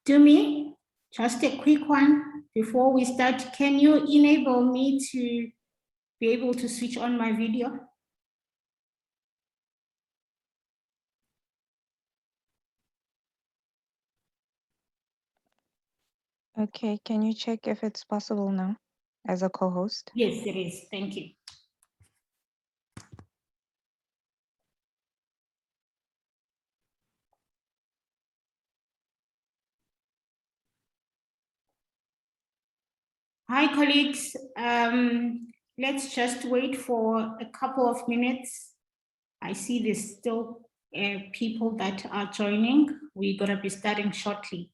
Do me, just a quick one before we start. Can you enable me to be able to switch on my video? Okay, can you check if it's possible now as a co-host? Yes, it is. Thank you. Hi, colleagues. Let's just wait for a couple of minutes. I see there's still people that are joining. We're going to be starting shortly.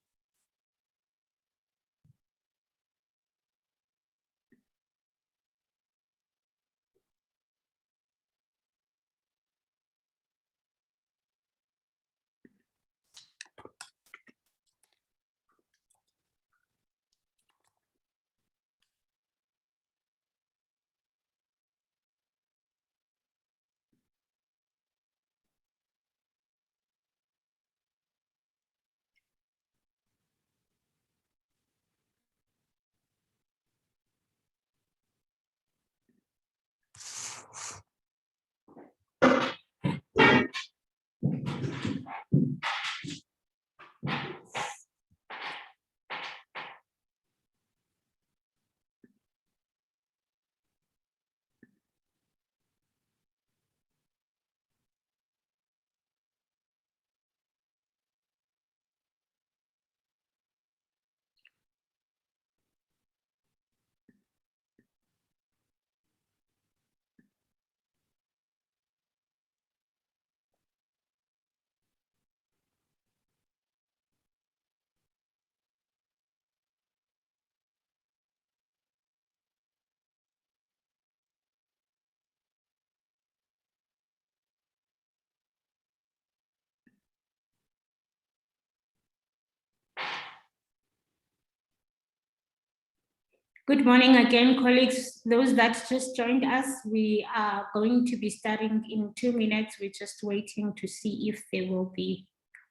Good morning again, colleagues. Those that just joined us, we are going to be starting in 2 minutes. We're just waiting to see if there will be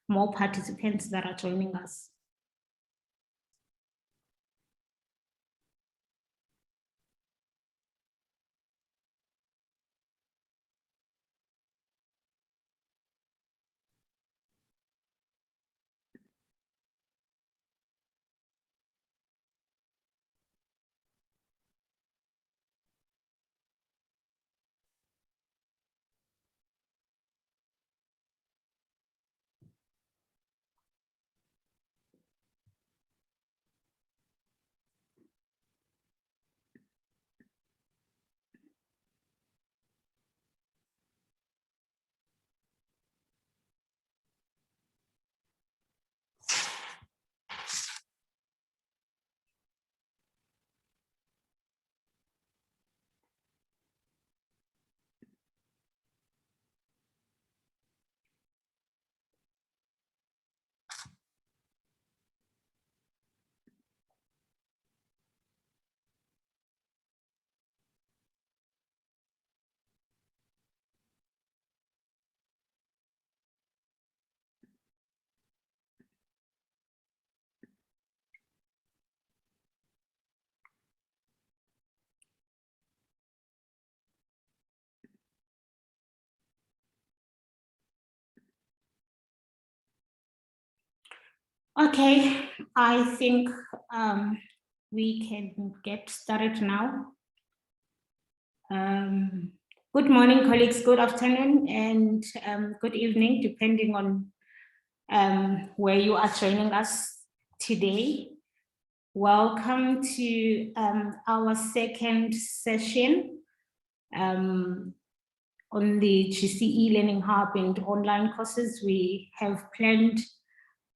more participants that are joining us. Okay, I think we can get started now. Good morning, colleagues, good afternoon, and good evening, depending on where you are joining us today. Welcome to our second session on the GCE Learning Hub and online courses. We have planned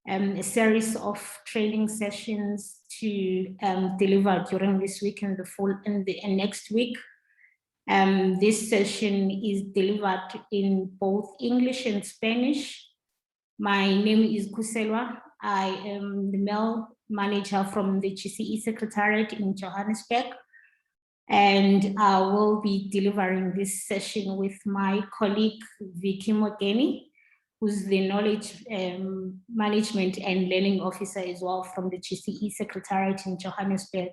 a series of training sessions to deliver during this week and and next week. This session is delivered in both English and Spanish. My name is Kuselwa. I am the mail manager from the GCE Secretariat in Johannesburg, and I will be delivering this session with my colleague Vicky Mogeni, who's the Knowledge Management and Learning Officer as well from the GCE Secretariat in Johannesburg.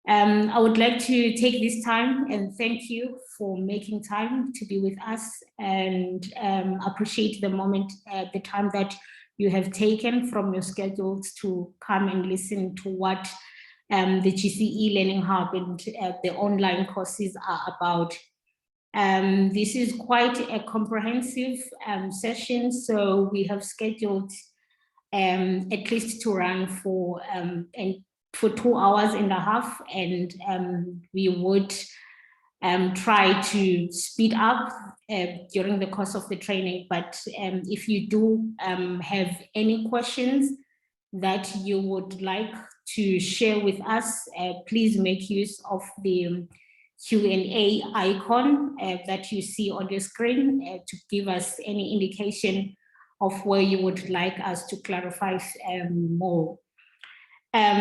I would like to take this time and thank you for making time to be with us, and appreciate the moment, the time that you have taken from your schedules to come and listen to what the GCE Learning Hub and the online courses are about. This is quite a comprehensive session, so we have scheduled at least to run for 2.5 hours, and we would try to speed up during the course of the training. But if you do have any questions that you would like to share with us, please make use of the Q&A icon that you see on your screen to give us any indication of where you would like us to clarify more.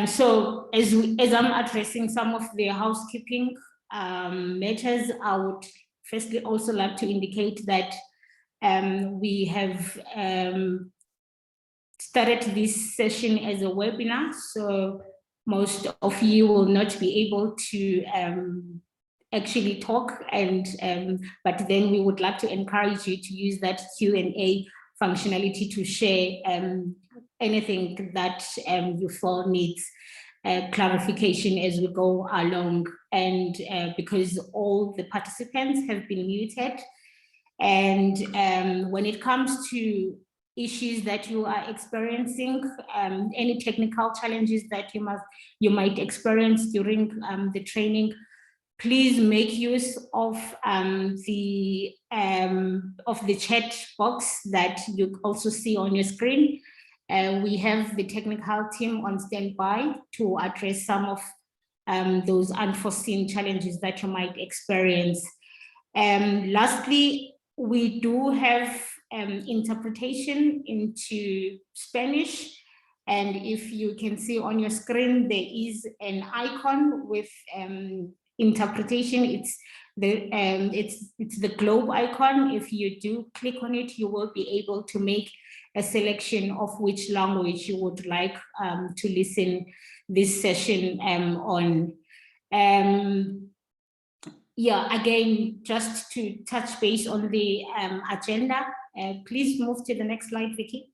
So as I'm addressing some of the housekeeping matters, I would firstly also like to indicate that we have started this session as a webinar, so most of you will not be able to actually talk, and but then we would like to encourage you to use that Q&A functionality to share anything that you feel needs clarification as we go along. And because all the participants have been muted, and when it comes to issues that you are experiencing, any technical challenges that you might experience during the training, please make use of the chat box that you also see on your screen. We have the technical team on standby to address some of those unforeseen challenges that you might experience. Lastly, we do have interpretation into Spanish. And if you can see on your screen, there is an icon with interpretation. It's the globe icon. If you do click on it, you will be able to make a selection of which language you would like to listen this session on. Yeah, again, just to touch base on the agenda, please move to the next slide, Vicky.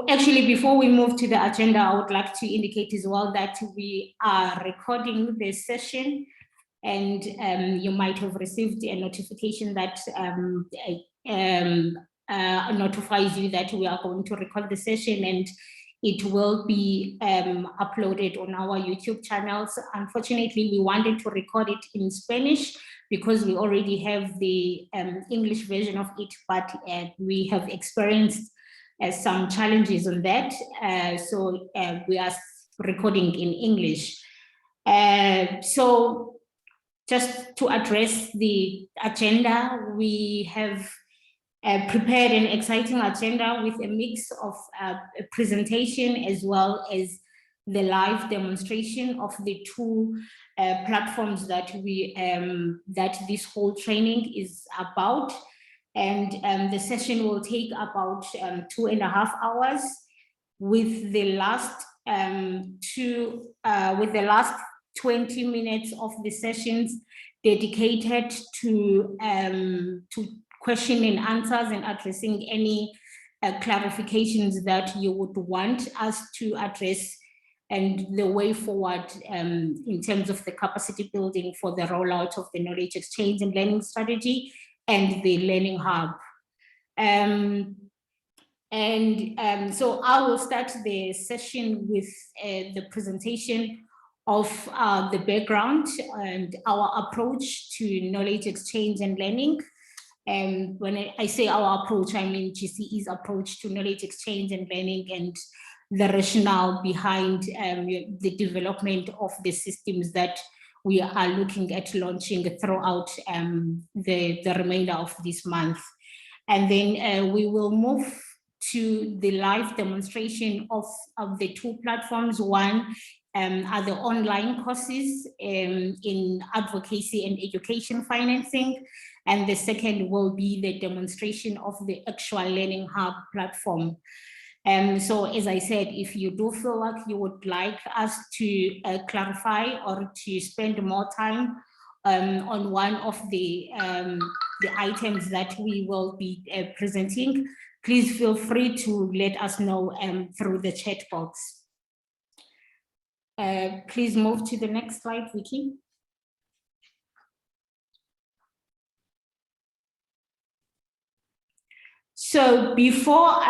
Actually, before we move to the agenda, I would like to indicate as well that we are recording this session, and you might have received a notification that notifies you that we are going to record the session, and it will be uploaded on our YouTube channels. Unfortunately, we wanted to record it in Spanish because we already have the English version of it, but we have experienced some challenges on that. So we are recording in English. So just to address the agenda, we have prepared an exciting agenda with a mix of a presentation as well as the live demonstration of the two platforms that that this whole training is about. And the session will take about 2.5 hours, with the last 20 minutes of the sessions dedicated to question and answers and addressing any clarifications that you would want us to address, and the way forward in terms of the capacity building for the rollout of the knowledge exchange and learning strategy and the Learning Hub. So I will start the session with the presentation of the background and our approach to knowledge exchange and learning. And when I say our approach, I mean GCE's approach to knowledge exchange and learning, and the rationale behind the development of the systems that we are looking at launching throughout the remainder of this month. And then we will move to the live demonstration of the two platforms. One are the online courses in advocacy and education financing. And the second will be the demonstration of the actual Learning Hub platform. So as I said, if you do feel like you would like us to clarify or to spend more time on one of the items that we will be presenting, please feel free to let us know through the chat box. Please move to the next slide, Vicky. So before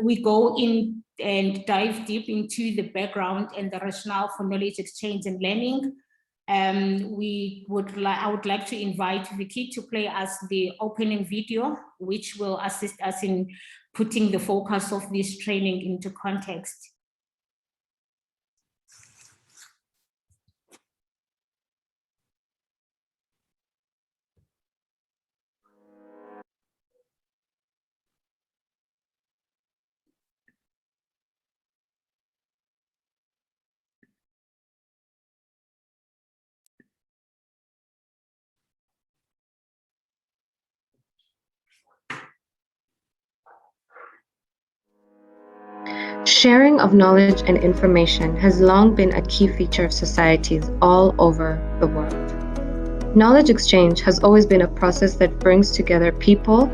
we go in and dive deep into the background and the rationale for knowledge exchange and learning, I would like to invite Vicky to play us the opening video, which will assist us in putting the focus of this training into context. Sharing of knowledge and information has long been a key feature of societies all over the world. Knowledge exchange has always been a process that brings together people,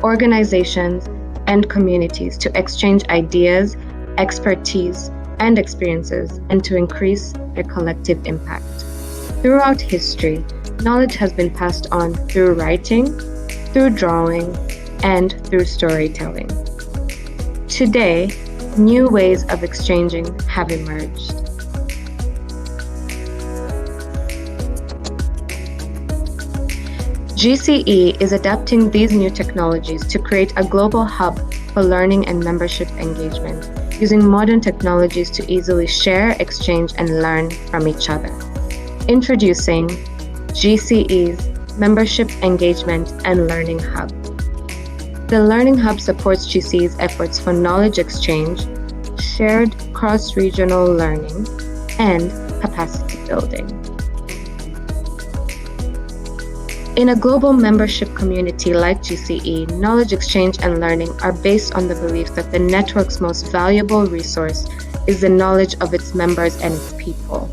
organizations, and communities to exchange ideas, expertise, and experiences, and to increase their collective impact. Throughout history, knowledge has been passed on through writing, through drawing, and through storytelling. Today, new ways of exchanging have emerged. GCE is adapting these new technologies to create a global hub for learning and membership engagement, using modern technologies to easily share, exchange, and learn from each other. Introducing GCE's Membership Engagement and Learning Hub. The Learning Hub supports GCE's efforts for knowledge exchange, shared cross-regional learning, and capacity building. In a global membership community like GCE, knowledge exchange and learning are based on the belief that the network's most valuable resource is the knowledge of its members and its people.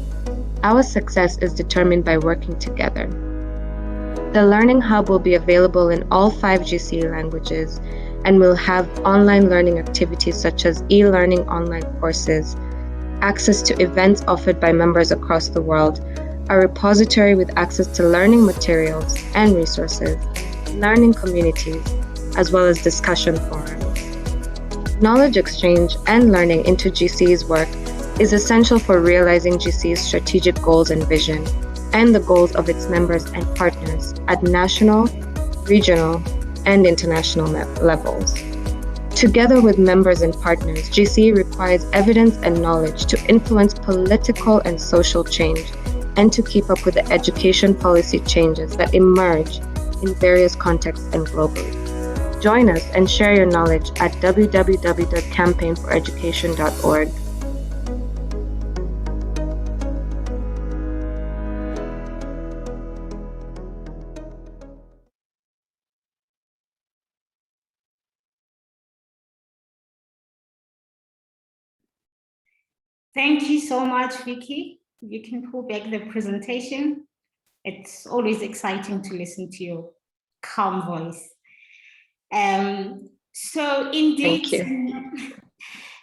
Our success is determined by working together. The Learning Hub will be available in all 5 GCE languages and will have online learning activities such as e-learning online courses, access to events offered by members across the world, a repository with access to learning materials and resources, learning communities, as well as discussion forums. Knowledge exchange and learning into GCE's work is essential for realizing GCE's strategic goals and vision, and the goals of its members and partners at national, regional, and international levels. Together with members and partners, GCE requires evidence and knowledge to influence political and social change and to keep up with the education policy changes that emerge in various contexts and globally. Join us and share your knowledge at www.campaignforeducation.org. Thank you so much, Vicky. You can pull back the presentation. It's always exciting to listen to your calm voice. So indeed,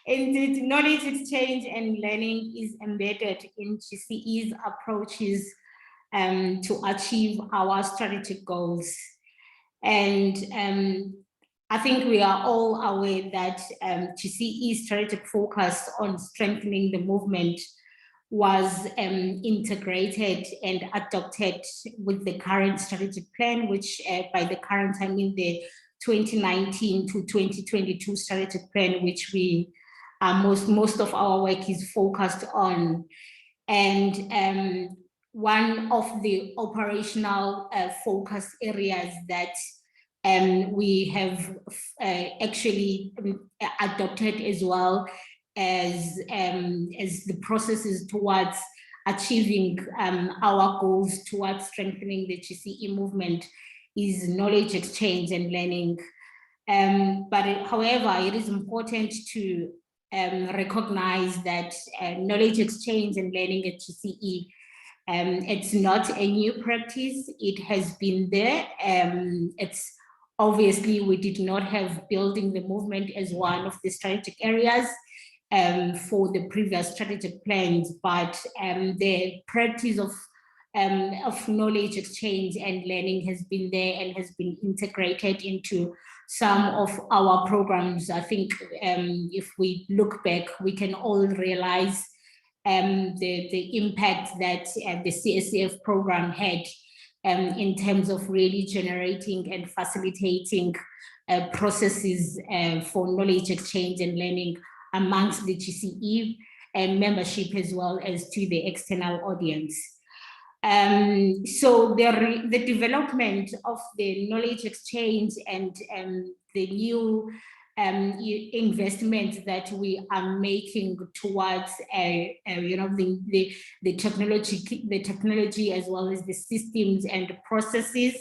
indeed, knowledge exchange and learning is embedded in GCE's approaches to achieve our strategic goals. And I think we are all aware that GCE's strategic focus on strengthening the movement was integrated and adopted with the current strategic plan, which by the current, I mean the 2019 to 2022 strategic plan, which we most of our work is focused on. And one of the operational focus areas that we have actually adopted as well as the processes towards achieving our goals towards strengthening the GCE movement is knowledge exchange and learning. However, it is important to recognize that knowledge exchange and learning at GCE, it's not a new practice. It has been there. It's obviously we did not have building the movement as one of the strategic areas for the previous strategic plans, but the practice of knowledge exchange and learning has been there and has been integrated into some of our programs. I think if we look back, we can all realize the impact that the CSCF program had in terms of really generating and facilitating processes for knowledge exchange and learning amongst the GCE and membership as well as to the external audience. So the development of the knowledge exchange and the new investments that we are making towards you know, the technology as well as the systems and the processes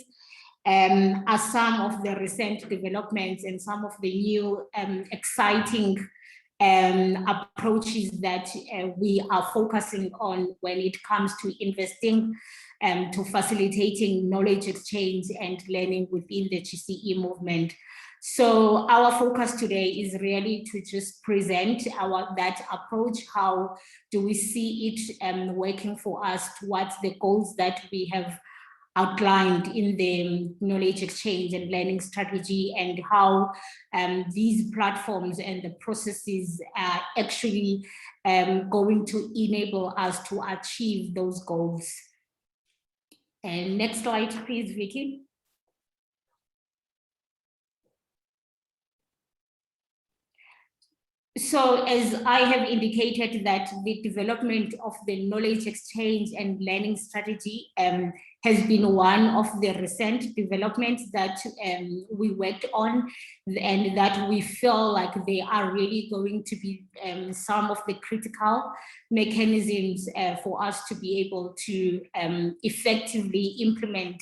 are some of the recent developments and some of the new exciting approaches that we are focusing on when it comes to investing to facilitating knowledge exchange and learning within the GCE movement. So our focus today is really to just present that approach. How do we see it working for us towards the goals that we have outlined in the knowledge exchange and learning strategy, and how these platforms and the processes are actually going to enable us to achieve those goals. And next slide, please, Vicky. So as I have indicated, that the development of the knowledge exchange and learning strategy has been one of the recent developments that we worked on, and that we feel like they are really going to be some of the critical mechanisms for us to be able to effectively implement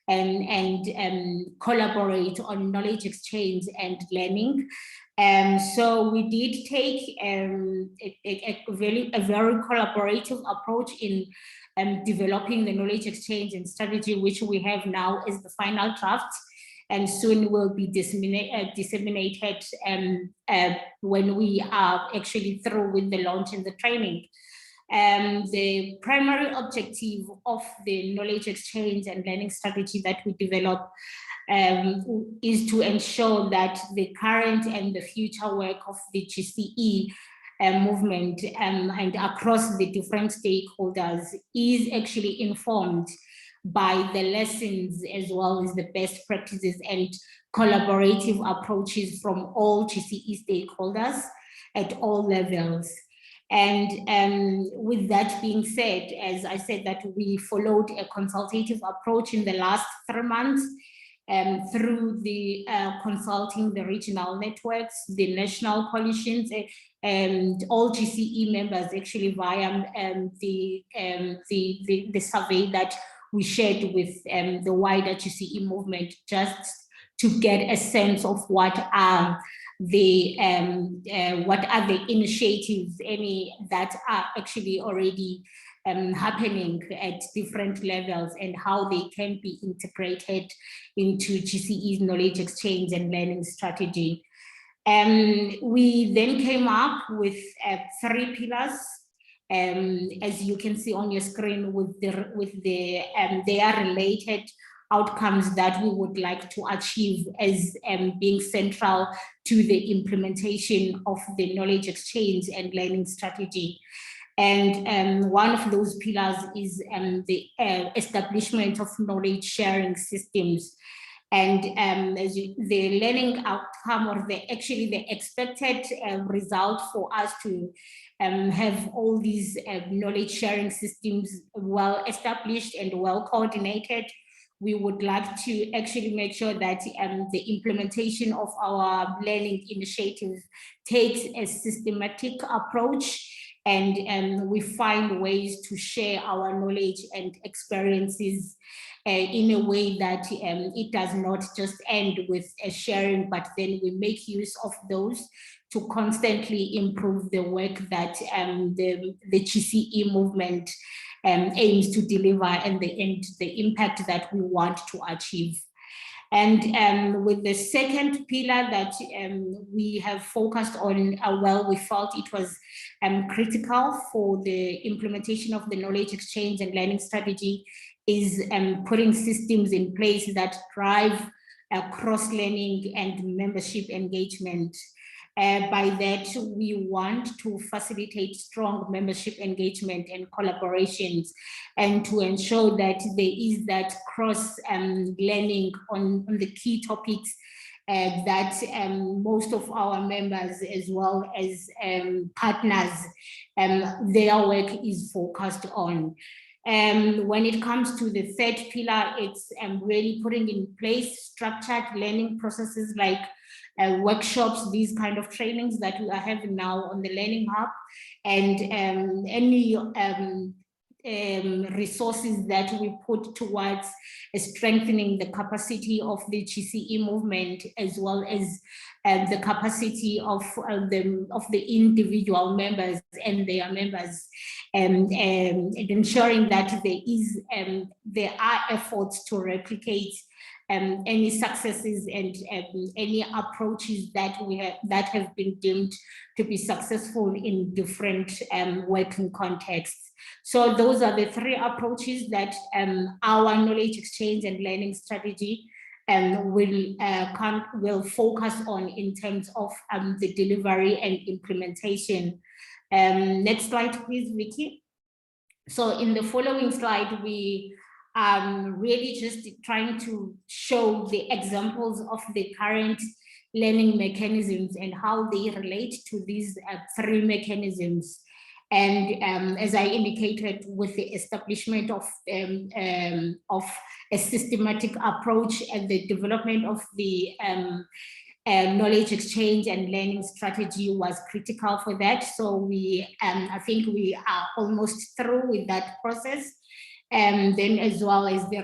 and collaborate on knowledge exchange and learning. So we did take a very collaborative approach in developing the knowledge exchange and strategy, which we have now as the final draft, and soon will be disseminated when we are actually through with the launch and the training. The primary objective of the knowledge exchange and learning strategy that we develop is to ensure that the current and the future work of the GCE movement and across the different stakeholders is actually informed by the lessons as well as the best practices and collaborative approaches from all GCE stakeholders at all levels. And with that being said, as I said, that we followed a consultative approach in the last 3 months through the consulting the regional networks, the national coalitions, and all GCE members actually via the survey that we shared with the wider GCE movement, just to get a sense of what are the initiatives, any that are actually already happening at different levels, and how they can be integrated into GCE's knowledge exchange and learning strategy. We then came up with 3 pillars, as you can see on your screen, with their related outcomes that we would like to achieve as being central to the implementation of the knowledge exchange and learning strategy. And one of those pillars is the establishment of knowledge sharing systems. And the learning outcome, or the expected result for us to have all these knowledge sharing systems well established and well coordinated, we would like to actually make sure that the implementation of our learning initiatives takes a systematic approach, and we find ways to share our knowledge and experiences in a way that it does not just end with a sharing, but then we make use of those to constantly improve the work that the GCE movement aims to deliver and the impact that we want to achieve. And with the second pillar that we have focused on, well, we felt it was critical for the implementation of the knowledge exchange and learning strategy is putting systems in place that drive cross-learning and membership engagement. By that, we want to facilitate strong membership engagement and collaborations, and to ensure that there is that cross-learning on the key topics that most of our members, as well as partners, their work is focused on. When it comes to the third pillar, it's really putting in place structured learning processes like workshops, these kind of trainings that we are having now on the Learning Hub, and any resources that we put towards strengthening the capacity of the GCE movement, as well as the capacity of the individual members and their members, and ensuring that there are efforts to replicate any successes and any approaches that have been deemed to be successful in different working contexts. So those are the three approaches that our knowledge exchange and learning strategy will focus on in terms of the delivery and implementation. Next slide, please, Vicky. So in the following slide, we really just trying to show the examples of the current learning mechanisms and how they relate to these three mechanisms. And as I indicated, with the establishment of a systematic approach and the development of the knowledge exchange and learning strategy was critical for that. So we, I think we are almost through with that process. And then, as well as the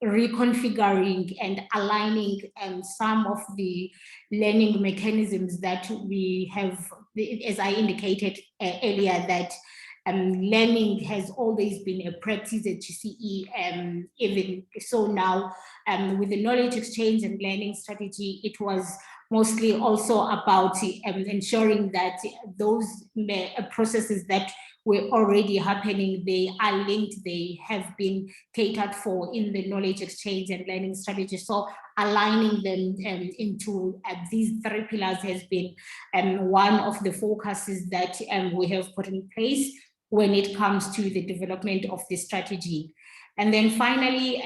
reconfiguring and aligning some of the learning mechanisms that we have, as I indicated earlier, that learning has always been a practice at GCE. Even so now, with the knowledge exchange and learning strategy, it was mostly also about ensuring that those processes that were already happening, they are linked, they have been catered for in the knowledge exchange and learning strategy. So aligning them into these three pillars has been one of the focuses that we have put in place when it comes to the development of the strategy. And then finally,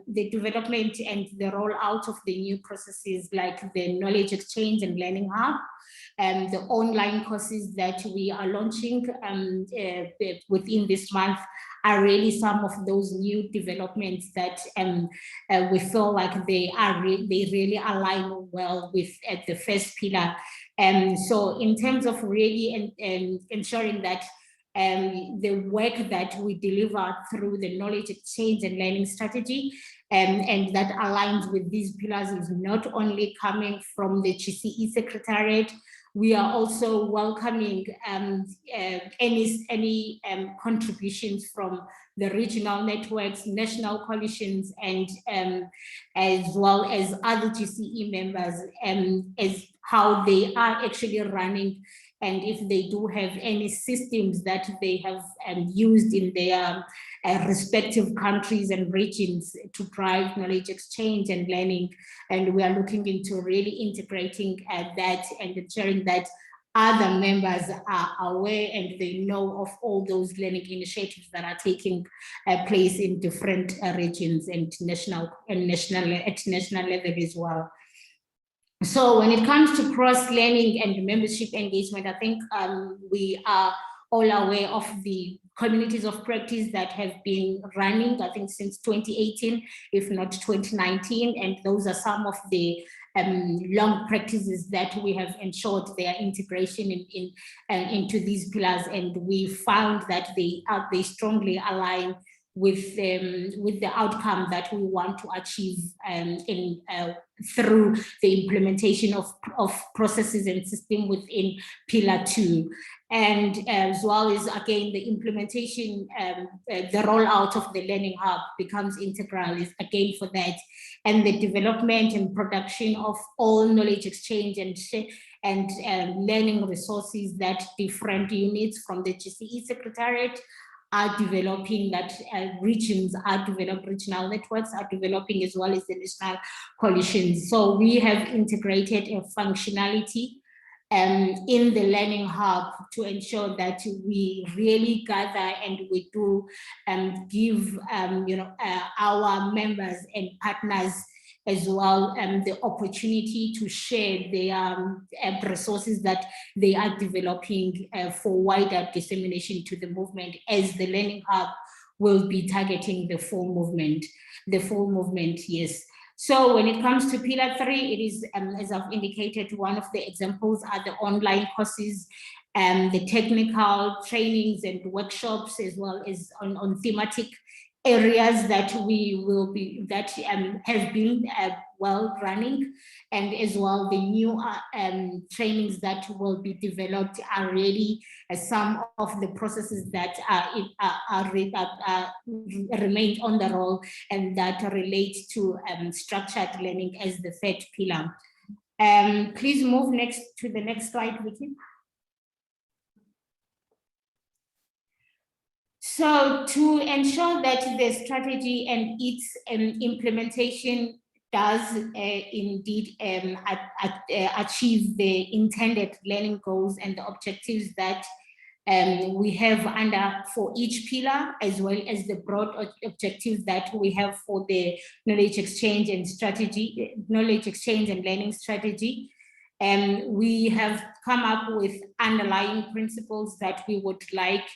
the development and the rollout of the new processes like the knowledge exchange and learning hub, the online courses that we are launching within this month are really some of those new developments that we feel like they really align well with the first pillar. So in terms of really ensuring that the work that we deliver through the knowledge exchange and learning strategy and that aligns with these pillars is not only coming from the GCE Secretariat. We are also welcoming any contributions from the regional networks, national coalitions, and as well as other GCE members, as how they are actually running, and if they do have any systems that they have used in their respective countries and regions to drive knowledge exchange and learning. And we are looking into really integrating that and ensuring that other members are aware and they know of all those learning initiatives that are taking place in different regions and at national level as well. So when it comes to cross-learning and membership engagement, I think we are all aware of the communities of practice that have been running, I think, since 2018, if not 2019, and those are some of the long practices that we have ensured their integration into these pillars, and we found that they strongly align with the outcome that we want to achieve through the implementation of processes and system within Pillar 2. And as well as, again, the implementation, the rollout of the Learning Hub becomes integral, is again for that. And the development and production of all knowledge exchange and learning resources that different units from the GCE Secretariat are developing, that regions are developing, regional networks are developing, as well as the national coalitions. So we have integrated a functionality in the Learning Hub to ensure that we really gather and we do give our members and partners as well the opportunity to share their resources that they are developing for wider dissemination to the movement, as the Learning Hub will be targeting the full movement, yes. So when it comes to Pillar 3, it is, as I've indicated, one of the examples are the online courses, the technical trainings and workshops, as well as on thematic areas that we will be, that have been well running, and as well the new trainings that will be developed are really some of the processes that remain on the roll and that relate to structured learning as the third pillar. Please move to the next slide, Vicky. So to ensure that the strategy and its implementation does indeed achieve the intended learning goals and the objectives that we have for each pillar, as well as the broad objectives that we have for the knowledge exchange and learning strategy. We have come up with underlying principles that we would like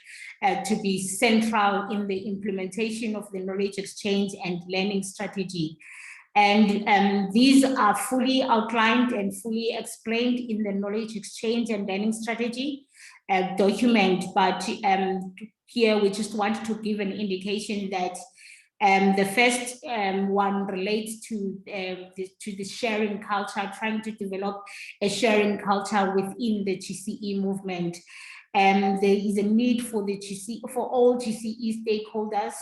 to be central in the implementation of the knowledge exchange and learning strategy. And these are fully outlined and fully explained in the knowledge exchange and learning strategy document. But here we just want to give an indication that the first one relates to the sharing culture, trying to develop a sharing culture within the GCE movement. There is a need for all GCE stakeholders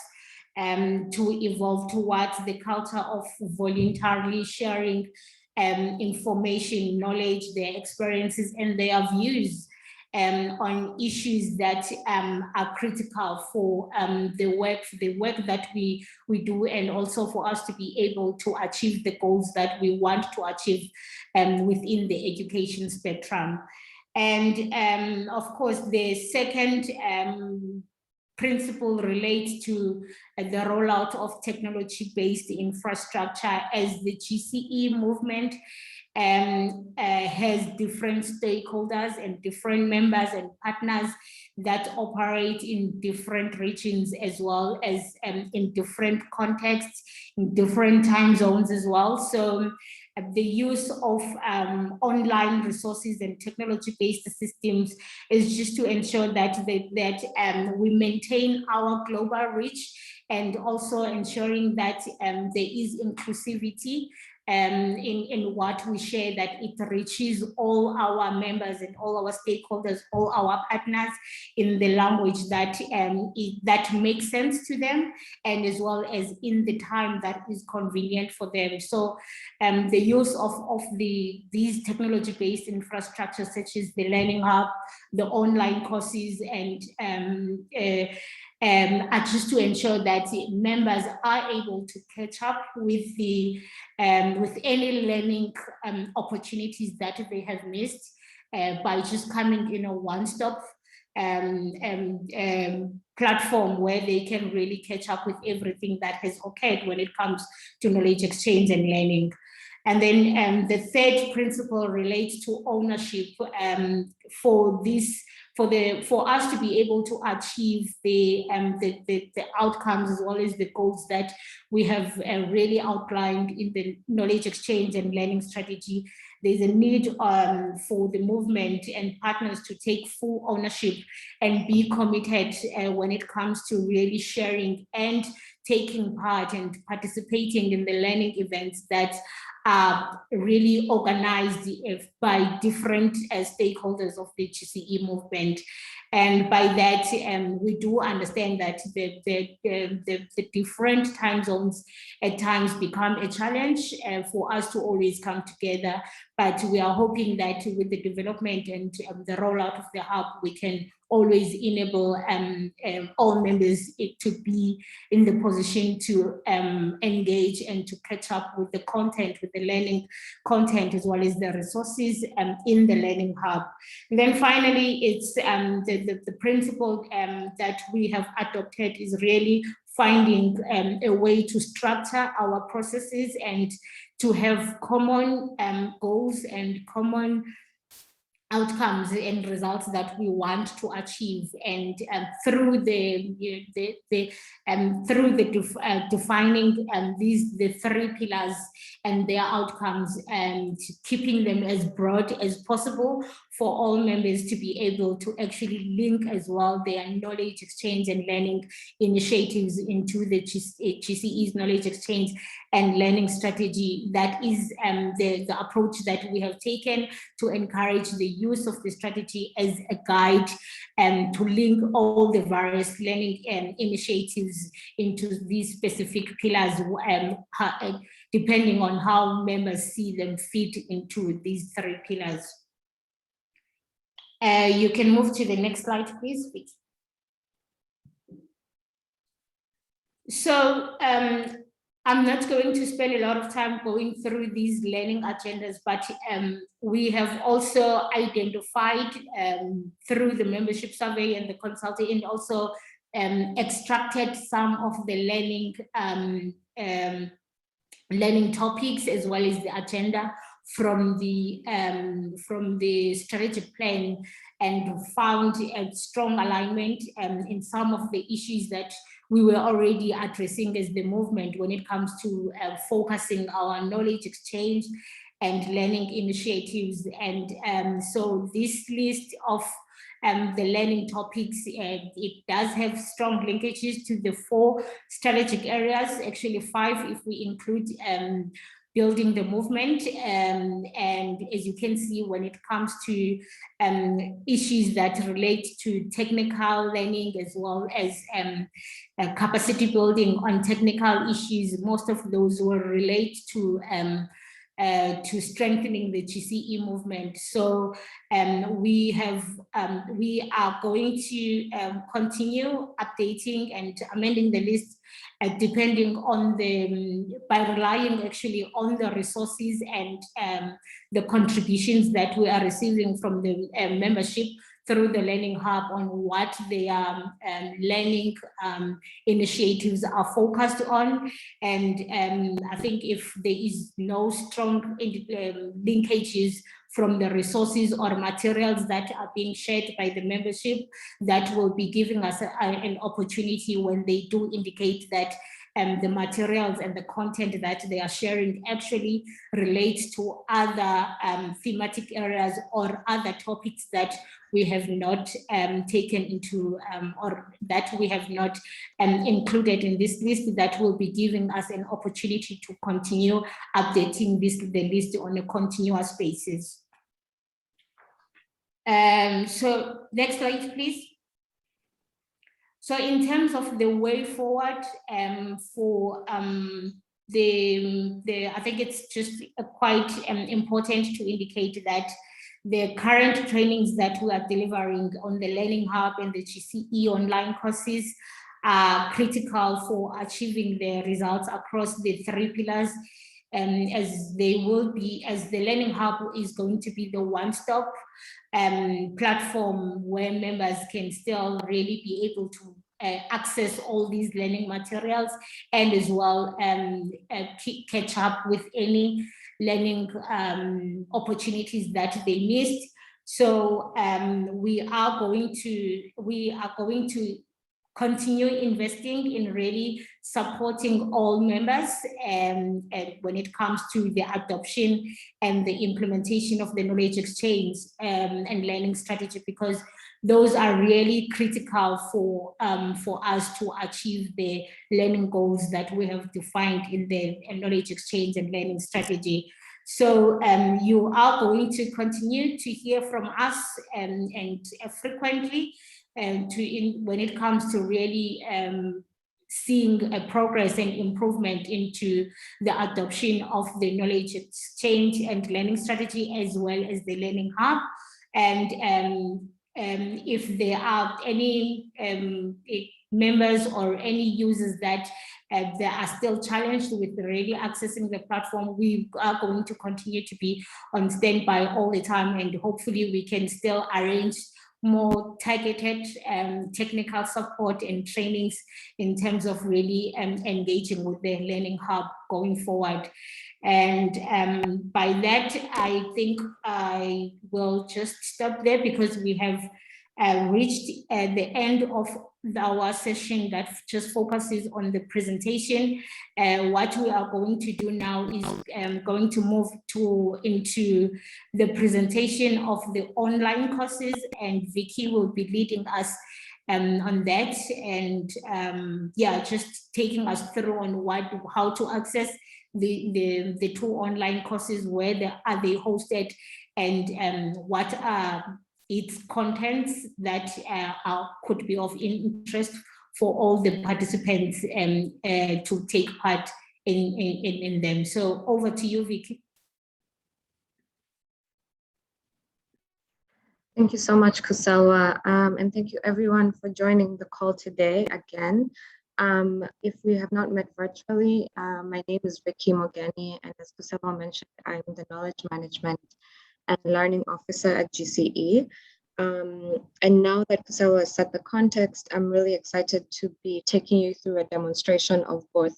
to evolve towards the culture of voluntarily sharing information, knowledge, their experiences, and their views on issues that are critical for the work that we do, and also for us to be able to achieve the goals that we want to achieve within the education spectrum. And of course, the second principle relates to the rollout of technology-based infrastructure, as the GCE movement has different stakeholders and different members and partners that operate in different regions, as well as in different contexts, in different time zones as well. So the use of online resources and technology-based systems is just to ensure that we maintain our global reach, and also ensuring that there is inclusivity in what we share, that it reaches all our members and all our stakeholders, all our partners, in the language that that makes sense to them, and as well as in the time that is convenient for them. So the use of these technology-based infrastructures, such as the Learning Hub, the online courses, and are just to ensure that members are able to catch up with with any learning opportunities that they have missed by just coming in a one-stop platform where they can really catch up with everything that has occurred when it comes to knowledge exchange and learning. And then the third principle relates to ownership for for us to be able to achieve the outcomes as well as the goals that we have really outlined in the knowledge exchange and learning strategy, there's a need for the movement and partners to take full ownership and be committed when it comes to really sharing and taking part and participating in the learning events that are really organized by different stakeholders of the GCE movement. And by that, we do understand that the different time zones at times become a challenge for us to always come together. But we are hoping that with the development and the rollout of the hub, we can always enable all members to be in the position to engage and to catch up with the content, with the learning content, as well as the resources in the Learning Hub. And then finally, it's the principle that we have adopted is really finding a way to structure our processes and to have common goals and common outcomes and results that we want to achieve, and through defining the three pillars and their outcomes, and keeping them as broad as possible for all members to be able to actually link as well their knowledge exchange and learning initiatives into the GCE's knowledge exchange and learning strategy. That is the approach that we have taken to encourage the use of the strategy as a guide to link all the various learning initiatives into these specific pillars, depending on how members see them fit into these three pillars. You can move to the next slide, please. So I'm not going to spend a lot of time going through these learning agendas, but we have also identified through the membership survey and the consulting, and also extracted some of the learning topics as well as the agenda from the strategic plan, and found a strong alignment in some of the issues that we were already addressing as the movement when it comes to focusing our knowledge exchange and learning initiatives. And so this list of the learning topics, it does have strong linkages to the 4 strategic areas, actually 5 if we include building the movement. And as you can see, when it comes to issues that relate to technical learning as well as capacity building on technical issues, most of those will relate to strengthening the GCE movement. So we are going to continue updating and amending the list depending on by relying actually on the resources and the contributions that we are receiving from the membership through the Learning Hub on what their learning initiatives are focused on. And I think if there is no strong linkages from the resources or materials that are being shared by the membership, that will be giving us an opportunity when they do indicate that the materials and the content that they are sharing actually relates to other thematic areas or other topics that we have not taken into or that we have not included in this list, that will be giving us an opportunity to continue updating the list on a continuous basis. So next slide, please. So in terms of the way forward for I think it's just quite important to indicate that the current trainings that we are delivering on the Learning Hub and the GCE online courses are critical for achieving the results across the 3 pillars, as they will be, as the Learning Hub is going to be the one-stop platform where members can still really be able to access all these learning materials, and as well catch up with any learning opportunities that they missed. So we are going to continue investing in really supporting all members and when it comes to the adoption and the implementation of the knowledge exchange and learning strategy, because those are really critical for us to achieve the learning goals that we have defined in the knowledge exchange and learning strategy. So you are going to continue to hear from us and frequently when it comes to really seeing a progress and improvement into the adoption of the knowledge exchange and learning strategy, as well as the learning hub. And if there are any members or any users that they are still challenged with really accessing the platform, we are going to continue to be on standby all the time, and hopefully we can still arrange more targeted technical support and trainings in terms of really engaging with the Learning Hub going forward. And by that, I think I will just stop there, because we have reached the end of our session that just focuses on the presentation. What we are going to do now is going to move into the presentation of the online courses, and Vicky will be leading us on that, and yeah, just taking us through on how to access the two online courses, where are they hosted, and what are its contents that could be of interest for all the participants to take part in them. So over to you, Vicky. Thank you so much, Kusalwa, and thank you everyone for joining the call today again. If we have not met virtually, my name is Vicky Mogeni, and as Kusalwa mentioned, I'm the Knowledge Management and Learning Officer at GCE. And now that Kusalwa has set the context, I'm really excited to be taking you through a demonstration of both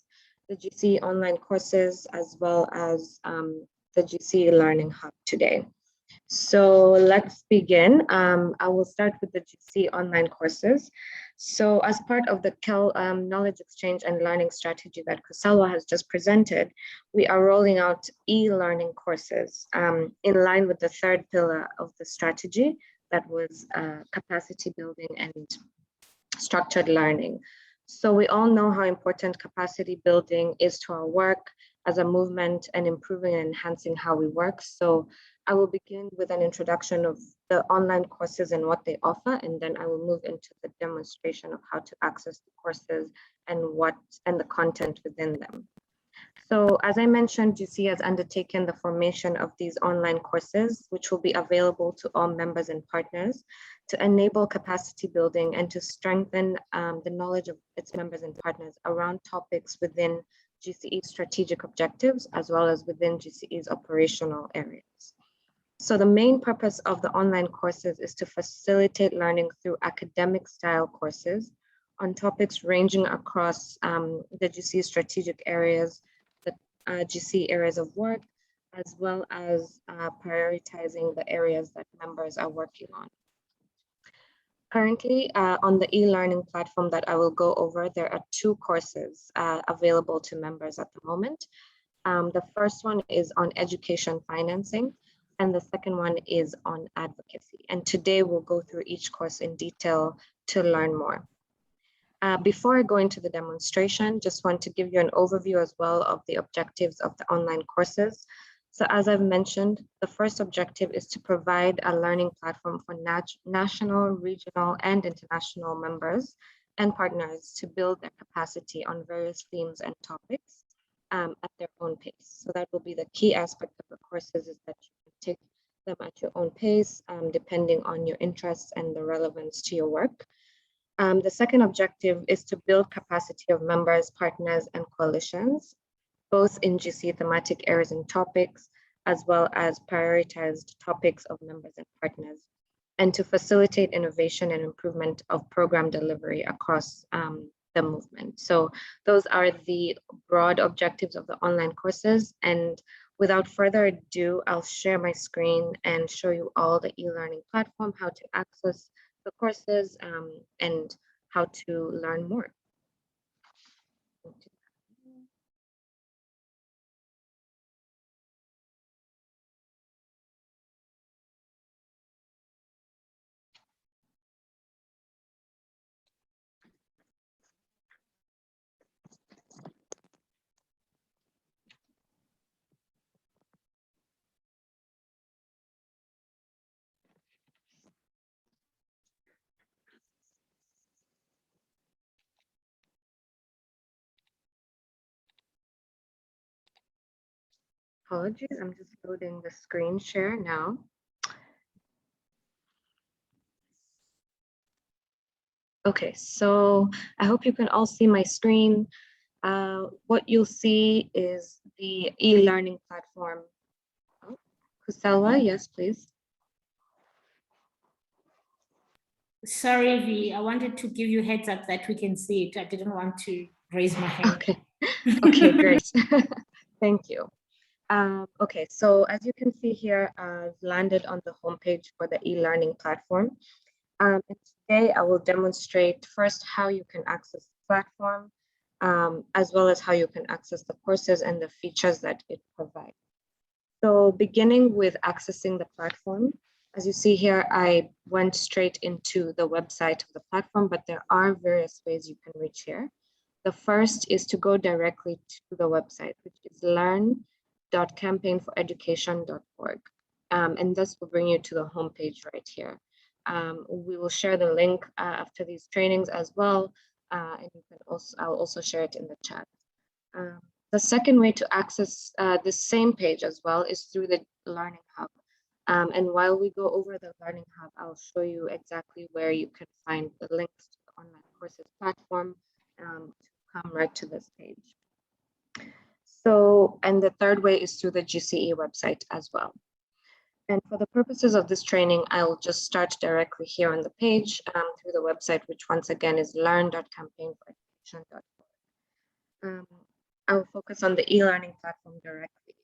the GCE online courses as well as the GCE Learning Hub today. So let's begin. I will start with the GCE online courses. So as part of the KEL knowledge exchange and learning strategy that Kusalwa has just presented, we are rolling out e-learning courses in line with the third pillar of the strategy, that was capacity building and structured learning. So we all know how important capacity building is to our work as a movement and improving and enhancing how we work. So I will begin with an introduction of the online courses and what they offer, and then I will move into the demonstration of how to access the courses and the content within them. So as I mentioned, GCE has undertaken the formation of these online courses, which will be available to all members and partners to enable capacity building and to strengthen the knowledge of its members and partners around topics within GCE's strategic objectives, as well as within GCE's operational areas. So the main purpose of the online courses is to facilitate learning through academic style courses on topics ranging across the GCE strategic areas, the GCE areas of work, as well as prioritizing the areas that members are working on. Currently, on the e-learning platform that I will go over, there are two courses available to members at the moment. The first one is on education financing, and the second one is on advocacy. And today we'll go through each course in detail to learn more. Before I go into the demonstration, just want to give you an overview as well of the objectives of the online courses. So as I've mentioned, the first objective is to provide a learning platform for national, regional, and international members and partners to build their capacity on various themes and topics at their own pace. So that will be the key aspect of the courses, is that you can take them at your own pace, depending on your interests and the relevance to your work. The second objective is to build capacity of members, partners, and coalitions, both in GCE thematic areas and topics, as well as prioritized topics of members and partners, and to facilitate innovation and improvement of program delivery across the movement. So those are the broad objectives of the online courses. And Without further ado, I'll share my screen and show you all the e-learning platform, how to access the courses, and how to learn more. Apologies, I'm just loading the screen share now. Okay, so I hope you can all see my screen. What you'll see is the e-learning platform. Oh, Kuselwa, yes, please. Sorry, V, I wanted to give you heads up that we can see it. I didn't want to raise my hand. Okay, okay, great. Thank you. Okay, so as you can see here, I've landed on the homepage for the e-learning platform. And today I will demonstrate first how you can access the platform, as well as how you can access the courses and the features that it provides. So beginning with accessing the platform, as you see here, I went straight into the website of the platform, but there are various ways you can reach here. The first is to go directly to the website, which is learn.campaignforeducation.org. And this will bring you to the homepage right here. We will share the link after these trainings as well. And you can also, I'll also share it in the chat. The second way to access the same page as well is through the Learning Hub. And while we go over the Learning Hub, I'll show you exactly where you can find the links to the online courses platform to come right to this page. So, and the third way is through the GCE website as well. And for the purposes of this training, I'll just start directly here on the page through the website, which once again is learn.campaignforeducation.org. I'll focus on the e-learning platform directly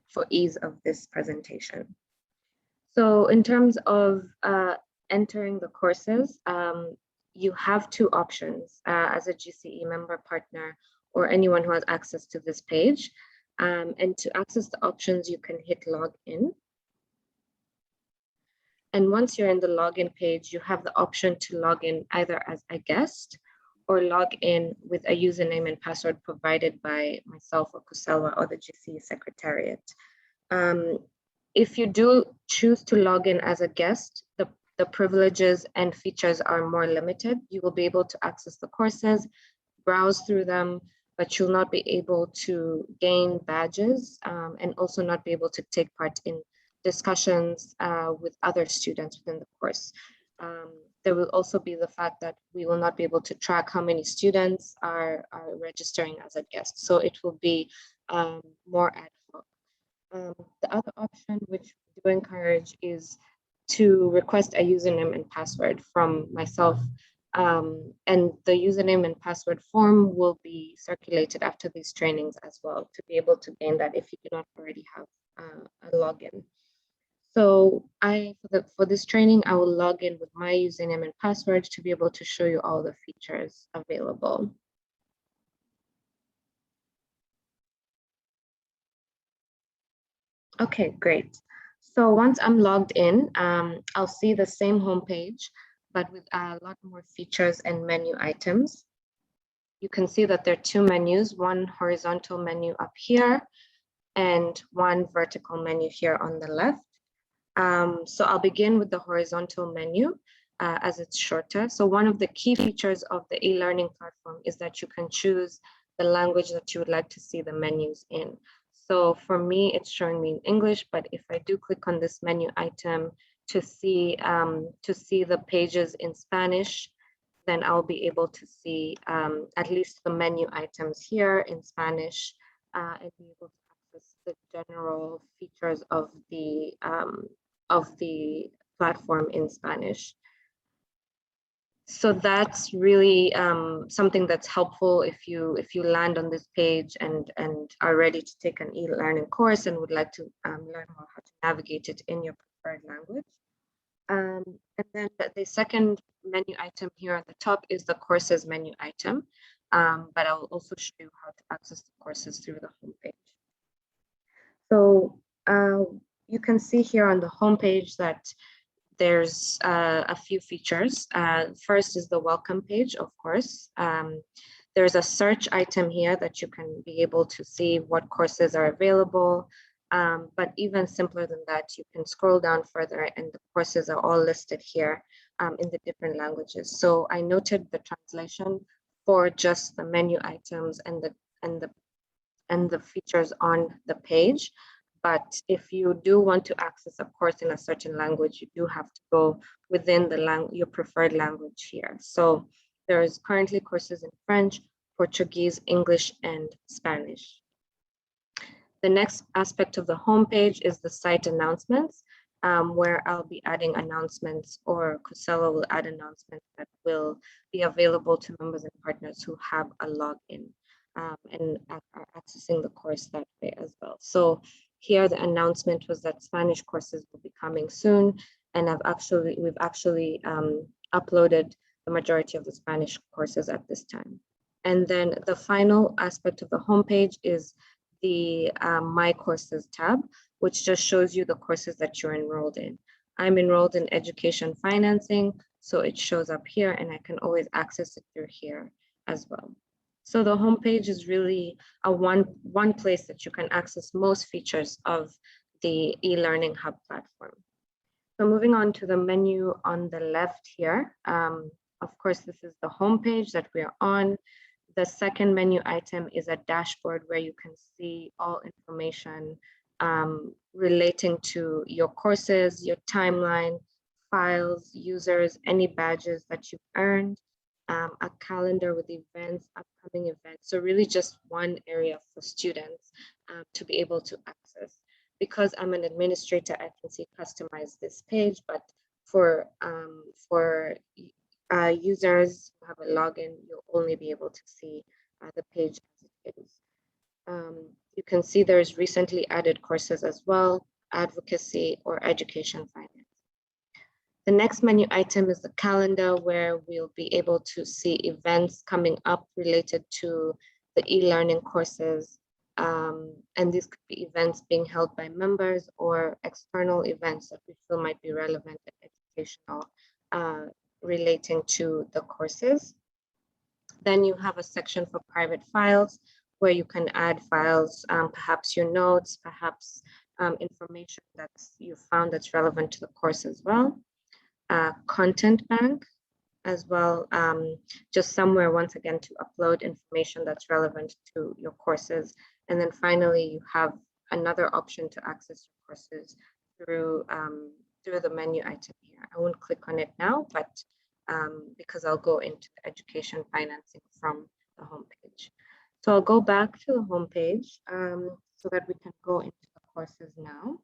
for ease of this presentation. So in terms of entering the courses, you have two options as a GCE member partner or anyone who has access to this page. And to access the options, you can hit login. And once you're in the login page, you have the option to log in either as a guest or log in with a username and password provided by myself or Kuselwa or the GCE Secretariat. If you do choose to log in as a guest, the privileges and features are more limited. You will be able to access the courses, browse through them, but you'll not be able to gain badges and also not be able to take part in discussions with other students within the course. There will also be the fact that we will not be able to track how many students are registering as a guest. So it will be more ad hoc. The other option, which we do encourage, is to request a username and password from myself. And the username and password form will be circulated after these trainings as well to be able to gain that if you do not already have a login. So for this training, I will log in with my username and password to be able to show you all the features available. Okay, great. So once I'm logged in, I'll see the same homepage, but with a lot more features and menu items. You can see that there are two menus, one horizontal menu up here and one vertical menu here on the left. So I'll begin with the horizontal menu as it's shorter. So one of the key features of the e-learning platform is that you can choose the language that you would like to see the menus in. So for me, it's showing me in English, but if I do click on this menu item to see the pages in Spanish, then I'll be able to see at least the menu items here in Spanish and be able to access the general features of the platform in Spanish. So that's really something that's helpful if you land on this page and are ready to take an e-learning course and would like to learn more how to navigate it in your preferred language. And then the second menu item here at the top is the courses menu item, but I'll also show you how to access the courses through the homepage. So you can see here on the homepage that there's a few features. First is the welcome page, of course. There's a search item here that you can be able to see what courses are available. But even simpler than that, you can scroll down further and the courses are all listed here in the different languages. So I noted the translation for just the menu items and the features on the page. But if you do want to access a course in a certain language, you do have to go within your preferred language here. So there's currently courses in French, Portuguese, English, and Spanish. The next aspect of the homepage is the site announcements, where I'll be adding announcements, or Cosella will add announcements that will be available to members and partners who have a login and are accessing the course that way as well. So here the announcement was that Spanish courses will be coming soon, and we've actually uploaded the majority of the Spanish courses at this time. And then the final aspect of the homepage is the My Courses tab, which just shows you the courses that you're enrolled in. I'm enrolled in education financing, so it shows up here and I can always access it through here as well. So the homepage is really a one place that you can access most features of the e-learning hub platform. So moving on to the menu on the left here, of course, this is the homepage that we are on. The second menu item is a dashboard where you can see all information relating to your courses, your timeline, files, users, any badges that you've earned, a calendar with events, upcoming events. So really just one area for students to be able to access. Because I'm an administrator, I can see customize this page, but for users who have a login, you'll only be able to see the page as it is. You can see there's recently added courses as well, advocacy or education finance. The next menu item is the calendar, where we'll be able to see events coming up related to the e-learning courses. And these could be events being held by members or external events that we feel might be relevant and educational relating to the courses. Then you have a section for private files, where you can add files, perhaps your notes, perhaps information that you found that's relevant to the course as well. Content bank as well, just somewhere once again to upload information that's relevant to your courses. And then finally, you have another option to access your courses through the menu item here. I won't click on it now, but because I'll go into the education financing from the homepage. So I'll go back to the homepage so that we can go into the courses now.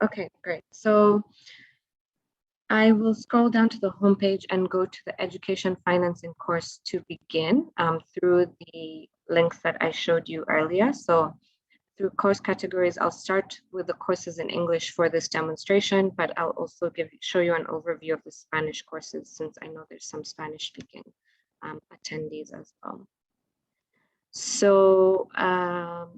Okay, great. So I will scroll down to the homepage and go to the education financing course to begin through the links that I showed you earlier. So through course categories, I'll start with the courses in English for this demonstration, but I'll also show you an overview of the Spanish courses, since I know there's some Spanish speaking attendees as well. So I'll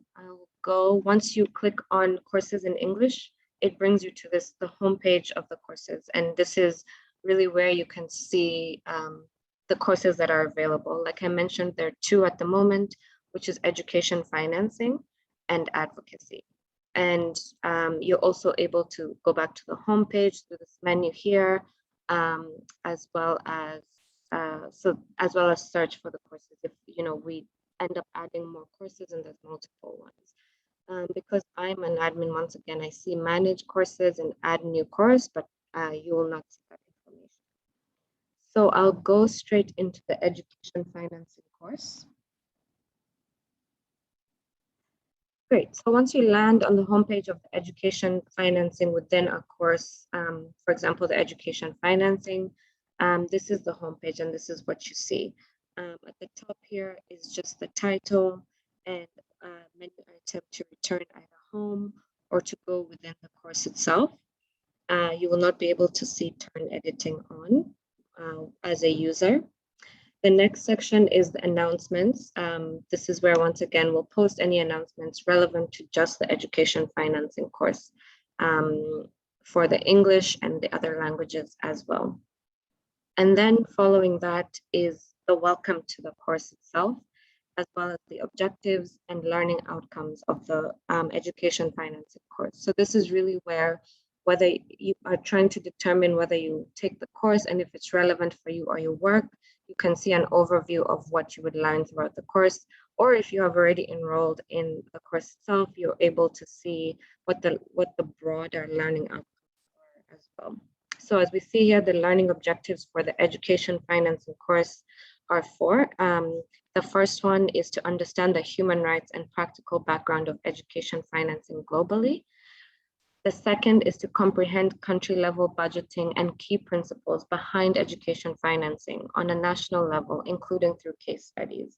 go, once you click on courses in English, it brings you to the homepage of the courses. And this is really where you can see the courses that are available. Like I mentioned, there are two at the moment, which is education financing and advocacy. And you're also able to go back to the homepage through this menu here, as well as search for the courses. If we end up adding more courses and there's multiple ones. Because I'm an admin, once again, I see manage courses and add new course, but you will not see that information. So I'll go straight into the education financing course. Great. So once you land on the homepage of the education financing within a course, for example, the education financing, this is the homepage and this is what you see. At the top here is just the title and menu item to return either home or to go within the course itself. You will not be able to see turn editing on as a user. The next section is the announcements. This is where, once again, we'll post any announcements relevant to just the education financing course for the English and the other languages as well. And then following that is the welcome to the course itself, as well as the objectives and learning outcomes of the education financing course. So this is really whether you are trying to determine whether you take the course and if it's relevant for you or your work, you can see an overview of what you would learn throughout the course. Or if you have already enrolled in the course itself, you're able to see what the broader learning outcomes are as well. So as we see here, the learning objectives for the education financing course are 4. The first one is to understand the human rights and practical background of education financing globally. The second is to comprehend country-level budgeting and key principles behind education financing on a national level, including through case studies.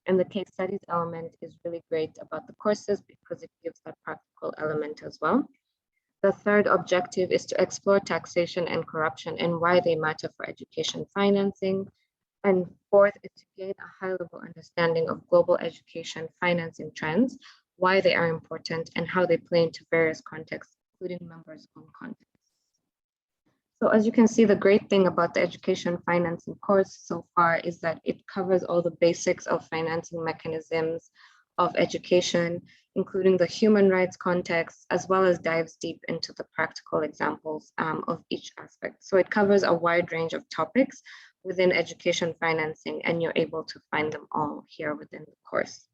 And the case studies element is really great about the courses because it gives that practical element as well. The third objective is to explore taxation and corruption and why they matter for education financing. And fourth is to gain a high-level understanding of global education financing trends, why they are important, and how they play into various contexts, including members' own contexts. So as you can see, the great thing about the education financing course so far is that it covers all the basics of financing mechanisms of education, including the human rights context, as well as dives deep into the practical examples of each aspect. So it covers a wide range of topics within education financing, and you're able to find them all here within the course.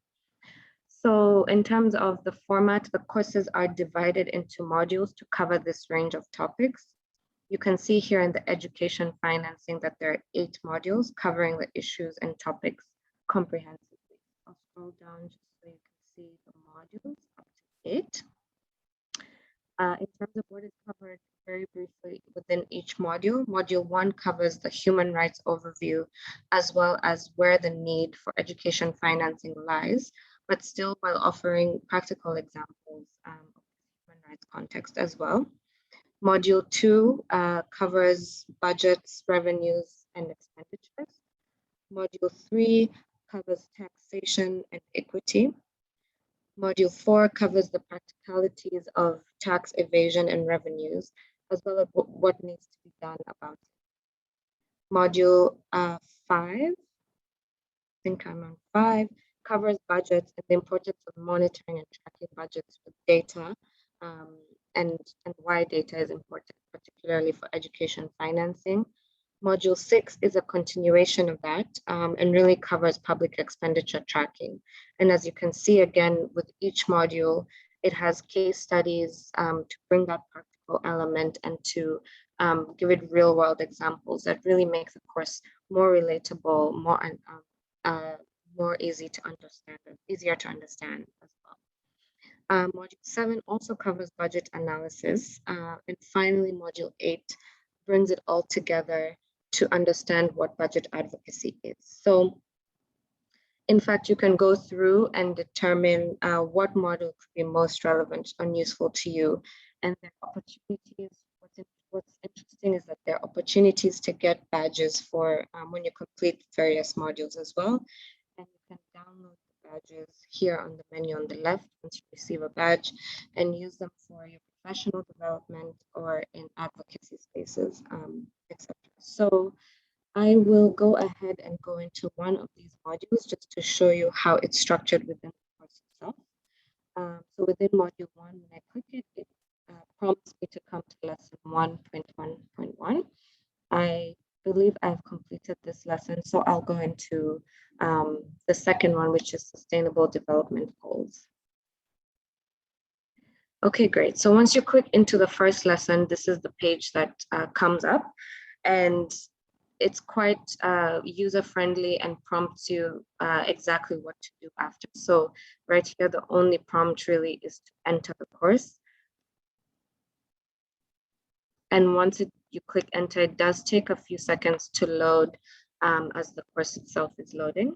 So in terms of the format, the courses are divided into modules to cover this range of topics. You can see here in the education financing that there are 8 modules covering the issues and topics comprehensively. I'll scroll down just so you can see the modules up to 8. In terms of what is covered very briefly within each module, Module 1 covers the human rights overview, as well as where the need for education financing lies, but still while offering practical examples of human rights context as well. Module 2 covers budgets, revenues, and expenditures. Module 3 covers taxation and equity. Module 4 covers the practicalities of tax evasion and revenues, as well as what needs to be done about it. Module 5, I think I'm on 5, covers budgets and the importance of monitoring and tracking budgets with data, and why data is important, particularly for education financing. Module 6 is a continuation of that and really covers public expenditure tracking. And as you can see, again, with each module, it has case studies to bring that practical element and to give it real world examples that really make the course more relatable, more easier to understand as well. Module 7 also covers budget analysis. And finally, Module 8 brings it all together to understand what budget advocacy is. So in fact, you can go through and determine what model could be most relevant and useful to you. And there are opportunities. What's interesting is that there are opportunities to get badges for when you complete various modules as well. And you can download the badges here on the menu on the left once you receive a badge and use them for your professional development or in advocacy spaces, etc. So I will go ahead and go into one of these modules just to show you how it's structured within the course itself. So within module 1, when I click it, it prompts me to come to lesson 1.1.1. I believe I've completed this lesson, so I'll go into the second one, which is sustainable development goals. Okay, great. So once you click into the first lesson, this is the page that comes up. And it's quite user-friendly and prompts you exactly what to do after. So right here, the only prompt really is to enter the course. And once you click enter, it does take a few seconds to load as the course itself is loading.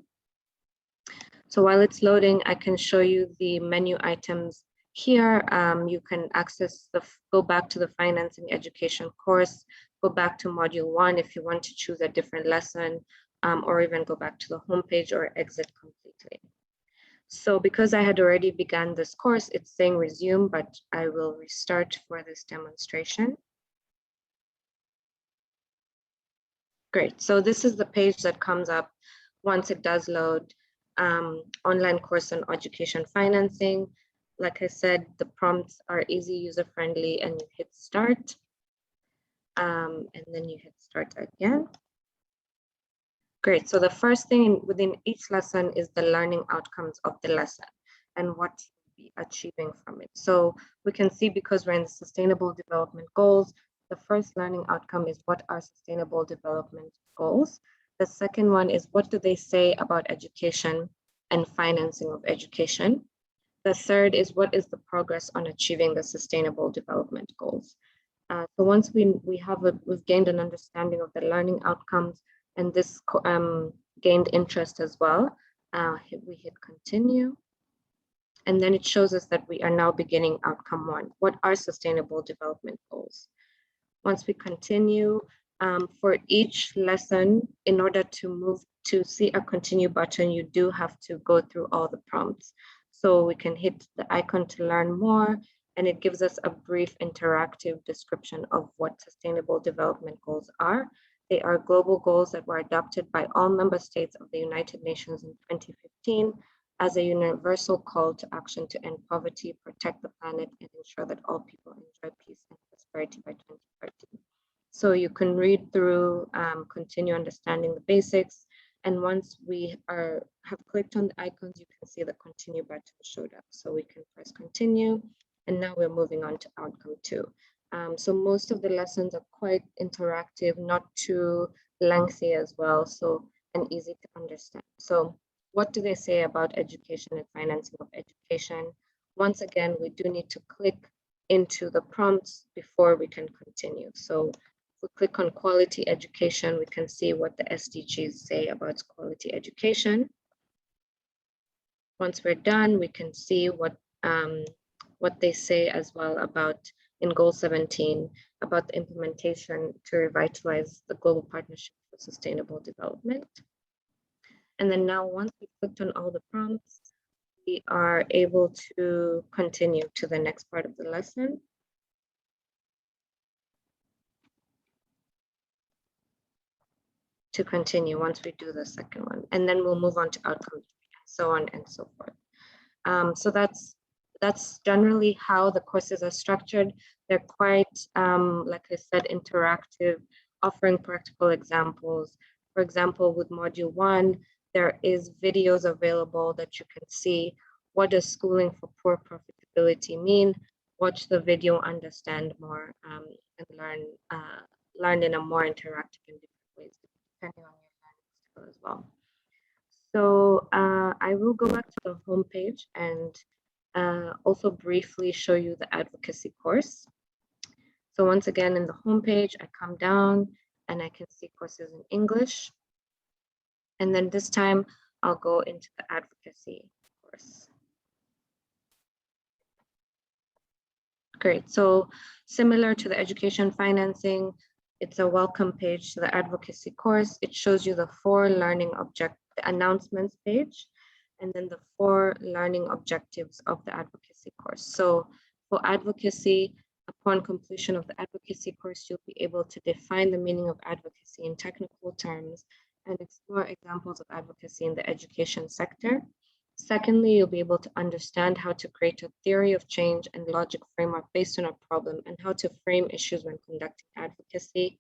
So while it's loading, I can show you the menu items here. You can access go back to the financing education course, go back to module 1 if you want to choose a different lesson, or even go back to the homepage or exit completely. So because I had already begun this course, it's saying resume, but I will restart for this demonstration. Great, so this is the page that comes up once it does load. Online course on education financing. Like I said, the prompts are easy, user-friendly, and you hit start. And then you hit start again. Great, so the first thing within each lesson is the learning outcomes of the lesson and what you'll be achieving from it. So we can see, because we're in the sustainable development goals, the first learning outcome is what are sustainable development goals. The second one is what do they say about education and financing of education. The third is what is the progress on achieving the sustainable development goals. So once we've gained an understanding of the learning outcomes, and this gained interest as well, we hit continue. And then it shows us that we are now beginning outcome 1. What are sustainable development goals? Once we continue, for each lesson, in order to move to see a continue button, you do have to go through all the prompts. So we can hit the icon to learn more, and it gives us a brief interactive description of what sustainable development goals are. They are global goals that were adopted by all member states of the United Nations in 2015 as a universal call to action to end poverty, protect the planet, and ensure that all people enjoy peace and prosperity by 2030. So you can read through, continue understanding the basics. And once we have clicked on the icons, you can see the continue button showed up. So we can press continue. And now we're moving on to outcome 2. So most of the lessons are quite interactive, not too lengthy as well, and easy to understand. So what do they say about education and financing of education? Once again, we do need to click into the prompts before we can continue. So if we click on quality education, we can see what the SDGs say about quality education. Once we're done, we can see what they say as well about in goal 17 about the implementation to revitalize the global partnership for sustainable development. And then now, once we've clicked on all the prompts, we are able to continue to the next part of the lesson. To continue once we do the second one, and then we'll move on to outcomes, so on and so forth. So that's generally how the courses are structured. They're quite, like I said, interactive, offering practical examples. For example, with module 1, there is videos available that you can see. What does schooling for poor profitability mean? Watch the video, understand more, and learn in a more interactive and different ways, depending on your learning style as well. So I will go back to the home page and also briefly show you the advocacy course. So once again, in the home page, I come down and I can see courses in English. And then this time I'll go into the advocacy course. Great, so similar to the education financing, it's a welcome page to the advocacy course. It shows you the 4 learning the announcements page, and then the 4 learning objectives of the advocacy course. So for advocacy, upon completion of the advocacy course, you'll be able to define the meaning of advocacy in technical terms and explore examples of advocacy in the education sector. Secondly, you'll be able to understand how to create a theory of change and logic framework based on a problem and how to frame issues when conducting advocacy.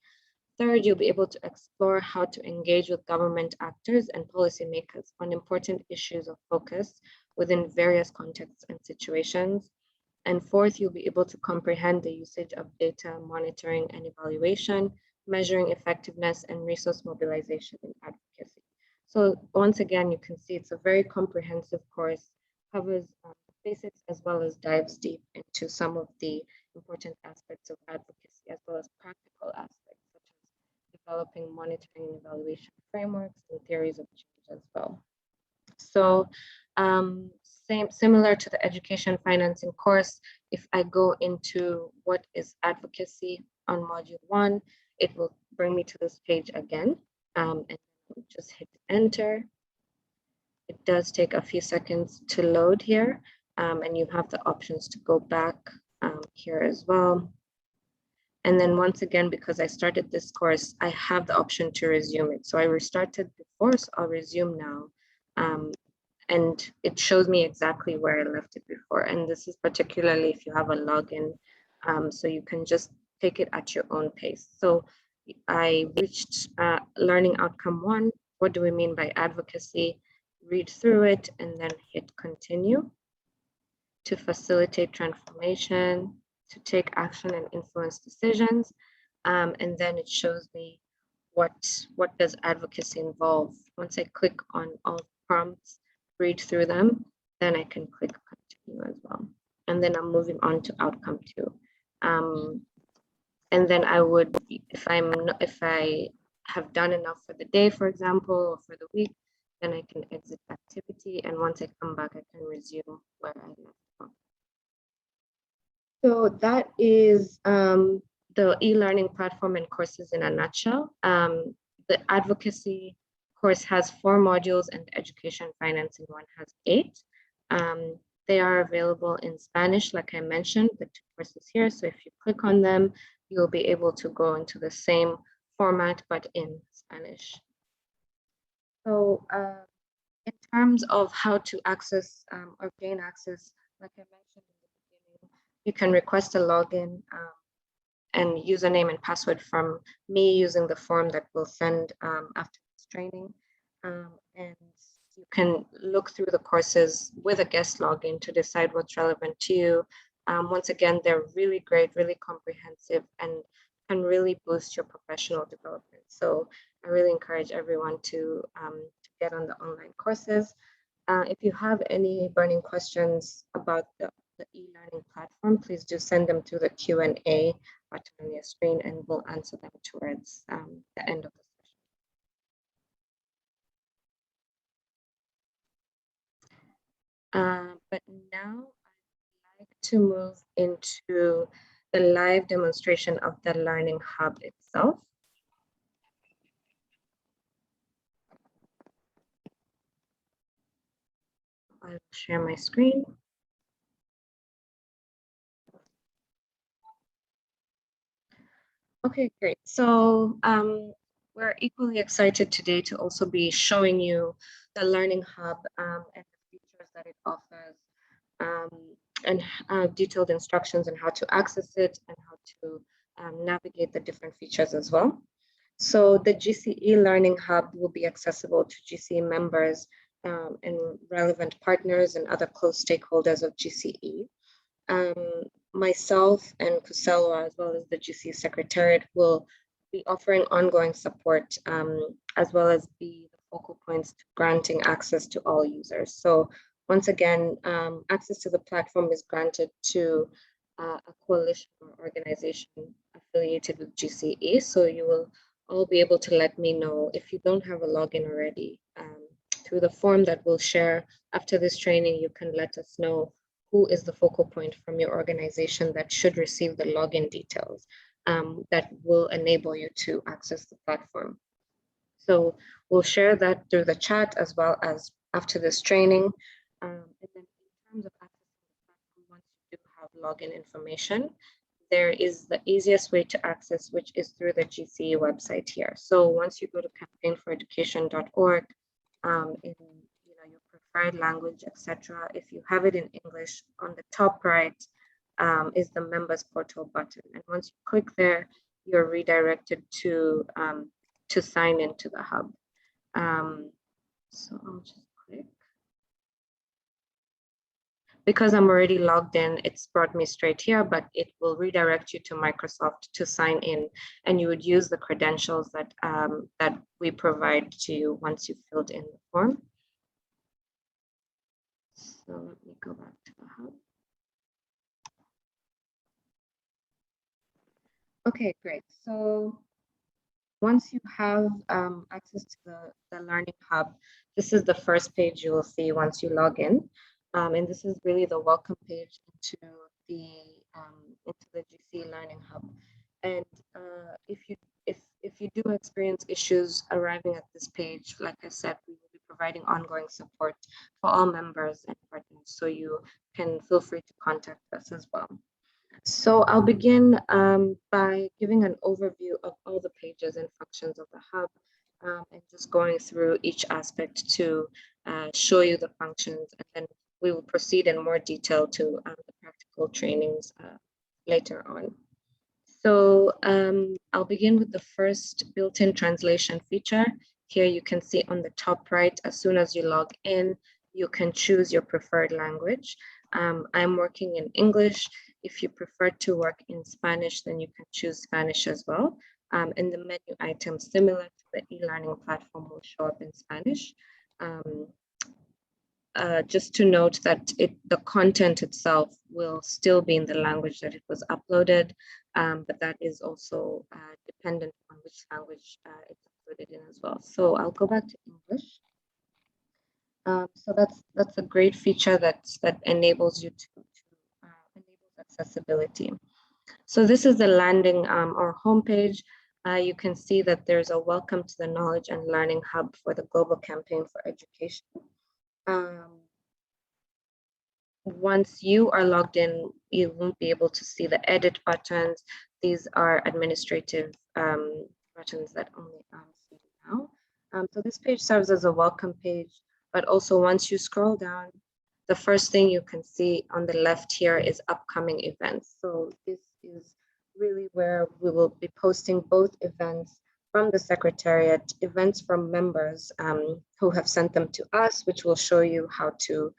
Third, you'll be able to explore how to engage with government actors and policymakers on important issues of focus within various contexts and situations. And fourth, you'll be able to comprehend the usage of data monitoring and evaluation measuring effectiveness, and resource mobilization in advocacy. So once again, you can see it's a very comprehensive course, covers basics as well as dives deep into some of the important aspects of advocacy, as well as practical aspects, such as developing monitoring and evaluation frameworks and theories of change as well. So similar to the education financing course, if I go into what is advocacy on module 1, it will bring me to this page again, and just hit enter. It does take a few seconds to load here, and you have the options to go back here as well. And then once again, because I started this course, I have the option to resume it. So I restarted before, so I'll resume now. And it shows me exactly where I left it before. And this is particularly if you have a login, so you can just take it at your own pace. So I reached learning outcome 1. What do we mean by advocacy? Read through it and then hit continue to facilitate transformation, to take action and influence decisions. And then it shows me what does advocacy involve. Once I click on all prompts, read through them, then I can click continue as well. And then I'm moving on to outcome 2. And then I would, if I have done enough for the day, for example, or for the week, then I can exit activity. And once I come back, I can resume where I left off. So that is the e-learning platform and courses in a nutshell. The advocacy course has 4 modules and education financing one has 8. They are available in Spanish, like I mentioned, the 2 courses here. So if you click on them, you'll be able to go into the same format, but in Spanish. So in terms of how to access or gain access, like I mentioned in the beginning, you can request a login and username and password from me using the form that we'll send after this training. And you can look through the courses with a guest login to decide what's relevant to you. Once again, they're really great, really comprehensive, and can really boost your professional development. So I really encourage everyone to get on the online courses. If you have any burning questions about the e-learning platform, please do send them to the Q&A button on your screen, and we'll answer them towards the end of the session. But now I'd like to move into the live demonstration of the Learning Hub itself. I'll share my screen. Okay, great. So we're equally excited today to also be showing you the Learning Hub and the features that it offers, and detailed instructions on how to access it and how to navigate the different features as well. So the GCE Learning Hub will be accessible to GCE members and relevant partners and other close stakeholders of GCE. Myself and Kusela, as well as the GCE Secretariat, will be offering ongoing support, as well as be the focal points to granting access to all users. So once again, access to the platform is granted to a coalition or organization affiliated with GCE. So you will all be able to let me know if you don't have a login already. Through the form that we'll share after this training, you can let us know who is the focal point from your organization that should receive the login details that will enable you to access the platform. So we'll share that through the chat as well as after this training. And then in terms of accessing the platform, once you do have login information, there is the easiest way to access, which is through the GCE website here. So once you go to campaignforeducation.org, in your preferred language, etc. If you have it in English, on the top right is the members portal button, and once you click there, you're redirected to sign into the hub. So I'll just click. Because I'm already logged in, it's brought me straight here, but it will redirect you to Microsoft to sign in, and you would use the credentials that, that we provide to you once you've filled in the form. So let me go back to the hub. Okay, great. So once you have access to the Learning Hub, this is the first page you will see once you log in. And this is really the welcome page into the GCE Learning Hub. And if you do experience issues arriving at this page, like I said, we will be providing ongoing support for all members and partners, so you can feel free to contact us as well. So I'll begin by giving an overview of all the pages and functions of the hub, and just going through each aspect to show you the functions, and then we will proceed in more detail to the practical trainings later on. So I'll begin with the first built-in translation feature. Here you can see on the top right, as soon as you log in, you can choose your preferred language. I'm working in English. If you prefer to work in Spanish, then you can choose Spanish as well. And the menu items similar to the e-learning platform will show up in Spanish. Just to note that the content itself will still be in the language that it was uploaded, but that is also dependent on which language it's uploaded in as well. So I'll go back to English. So that's a great feature that enables you to enable accessibility. So this is the landing or homepage. You can see that there's a welcome to the Knowledge and Learning Hub for the Global Campaign for Education. Once you are logged in, you won't be able to see the edit buttons. These are administrative buttons that only I'm seeing now. So this page serves as a welcome page, but also once you scroll down, the first thing you can see on the left here is upcoming events. So this is really where we will be posting both events from the Secretariat, events from members who have sent them to us, which will show you how to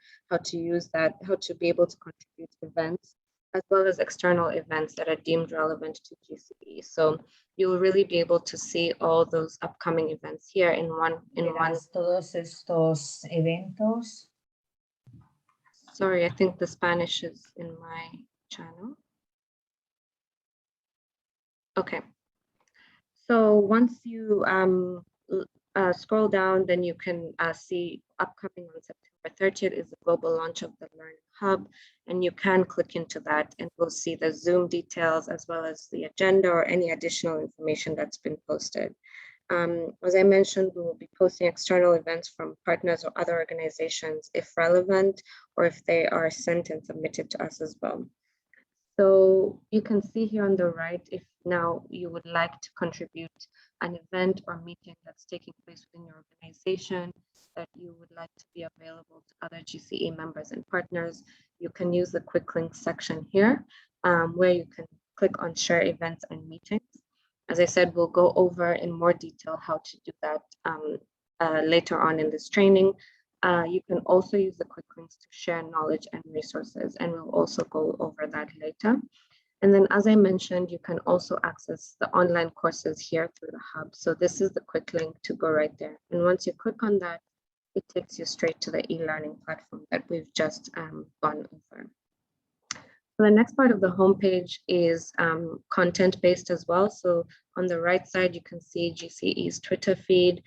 use that, how to be able to contribute events, as well as external events that are deemed relevant to GCE. So you'll really be able to see all those upcoming events here in one. Todos estos eventos. Sorry, I think the Spanish is in my channel. Okay. So once you scroll down, then you can see upcoming on September 30th is the global launch of the Learning Hub, and you can click into that and we'll see the Zoom details as well as the agenda or any additional information that's been posted. As I mentioned, we will be posting external events from partners or other organizations if relevant, or if they are sent and submitted to us as well. So you can see here on the right, if now you would like to contribute an event or meeting that's taking place within your organization that you would like to be available to other GCE members and partners, you can use the quick links section here, where you can click on share events and meetings. As I said, we'll go over in more detail how to do that later on in this training. You can also use the quick links to share knowledge and resources, and we'll also go over that later. And then, as I mentioned, you can also access the online courses here through the hub. So this is the quick link to go right there. And once you click on that, it takes you straight to the e-learning platform that we've just gone over. So the next part of the homepage is content-based as well. So on the right side, you can see GCE's Twitter feed,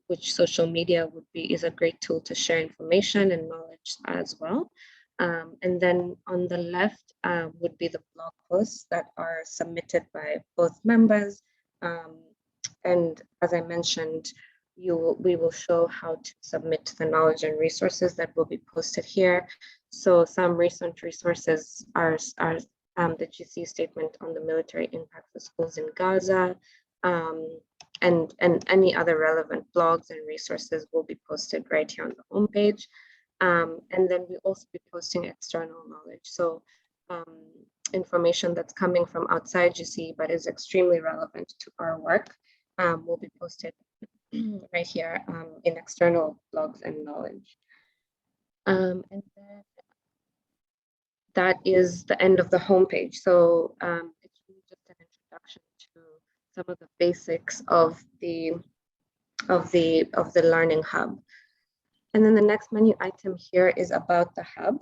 which social media is a great tool to share information and knowledge as well. And then on the left would be the blog posts that are submitted by both members. And as I mentioned, we will show how to submit the knowledge and resources that will be posted here. So some recent resources are the GCE statement on the military impact for schools in Gaza, and any other relevant blogs and resources will be posted right here on the homepage. And then we also be posting external knowledge. So information that's coming from outside GCE but is extremely relevant to our work will be posted right here in external blogs and knowledge. And then that is the end of the homepage. So it's really just an introduction to some of the basics of the Learning Hub. And then the next menu item here is about the hub.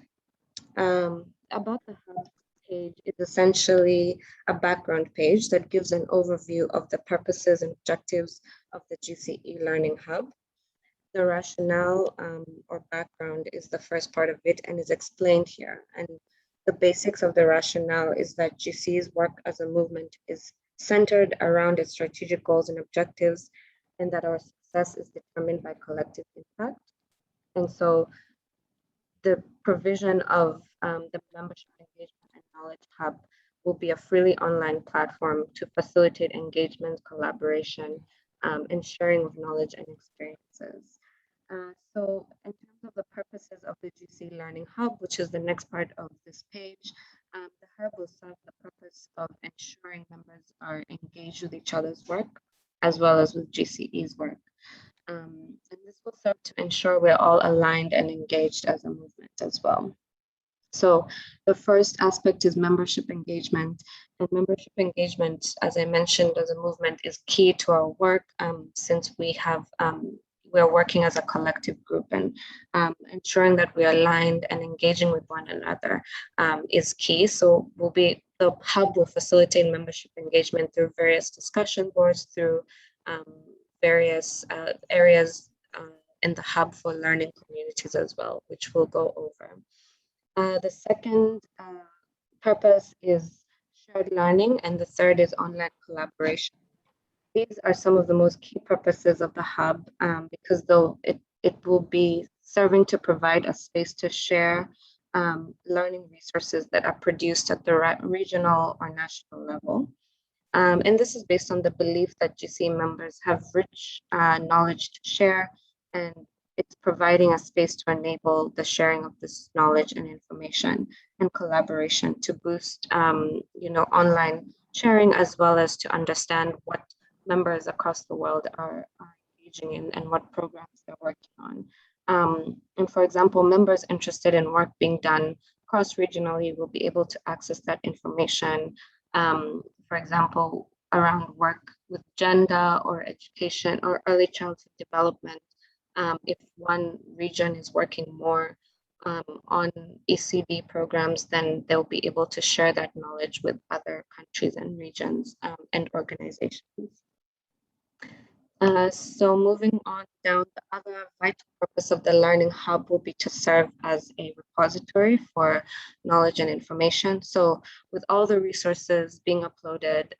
About the hub page is essentially a background page that gives an overview of the purposes and objectives of the GCE Learning Hub. The rationale or background is the first part of it and is explained here. And the basics of the rationale is that GCE's work as a movement is centered around its strategic goals and objectives, and that our success is determined by collective impact. And so the provision of the membership engagement and knowledge hub will be a freely online platform to facilitate engagement, collaboration, and sharing of knowledge and experiences. So in terms of the purposes of the GCE Learning Hub, which is the next part of this page, the hub will serve the purpose of ensuring members are engaged with each other's work, as well as with GCE's work. And this will serve to ensure we're all aligned and engaged as a movement as well. So the first aspect is membership engagement. And membership engagement, as I mentioned, as a movement is key to our work since we're working as a collective group, and ensuring that we're aligned and engaging with one another is key. So the hub will facilitate membership engagement through various discussion boards, through various areas in the hub for learning communities as well, which we'll go over. The second purpose is shared learning, and the third is online collaboration. These are some of the most key purposes of the hub because though it will be serving to provide a space to share learning resources that are produced at the regional or national level. And this is based on the belief that GCE members have rich knowledge to share, and it's providing a space to enable the sharing of this knowledge and information and collaboration to boost, online sharing, as well as to understand what members across the world are engaging in and what programs they're working on. And for example, members interested in work being done cross-regionally will be able to access that information. For example, around work with gender or education or early childhood development. If one region is working more on ECD programs, then they'll be able to share that knowledge with other countries and regions and organizations. So moving on down, the other vital purpose of the Learning Hub will be to serve as a repository for knowledge and information. So with all the resources being uploaded,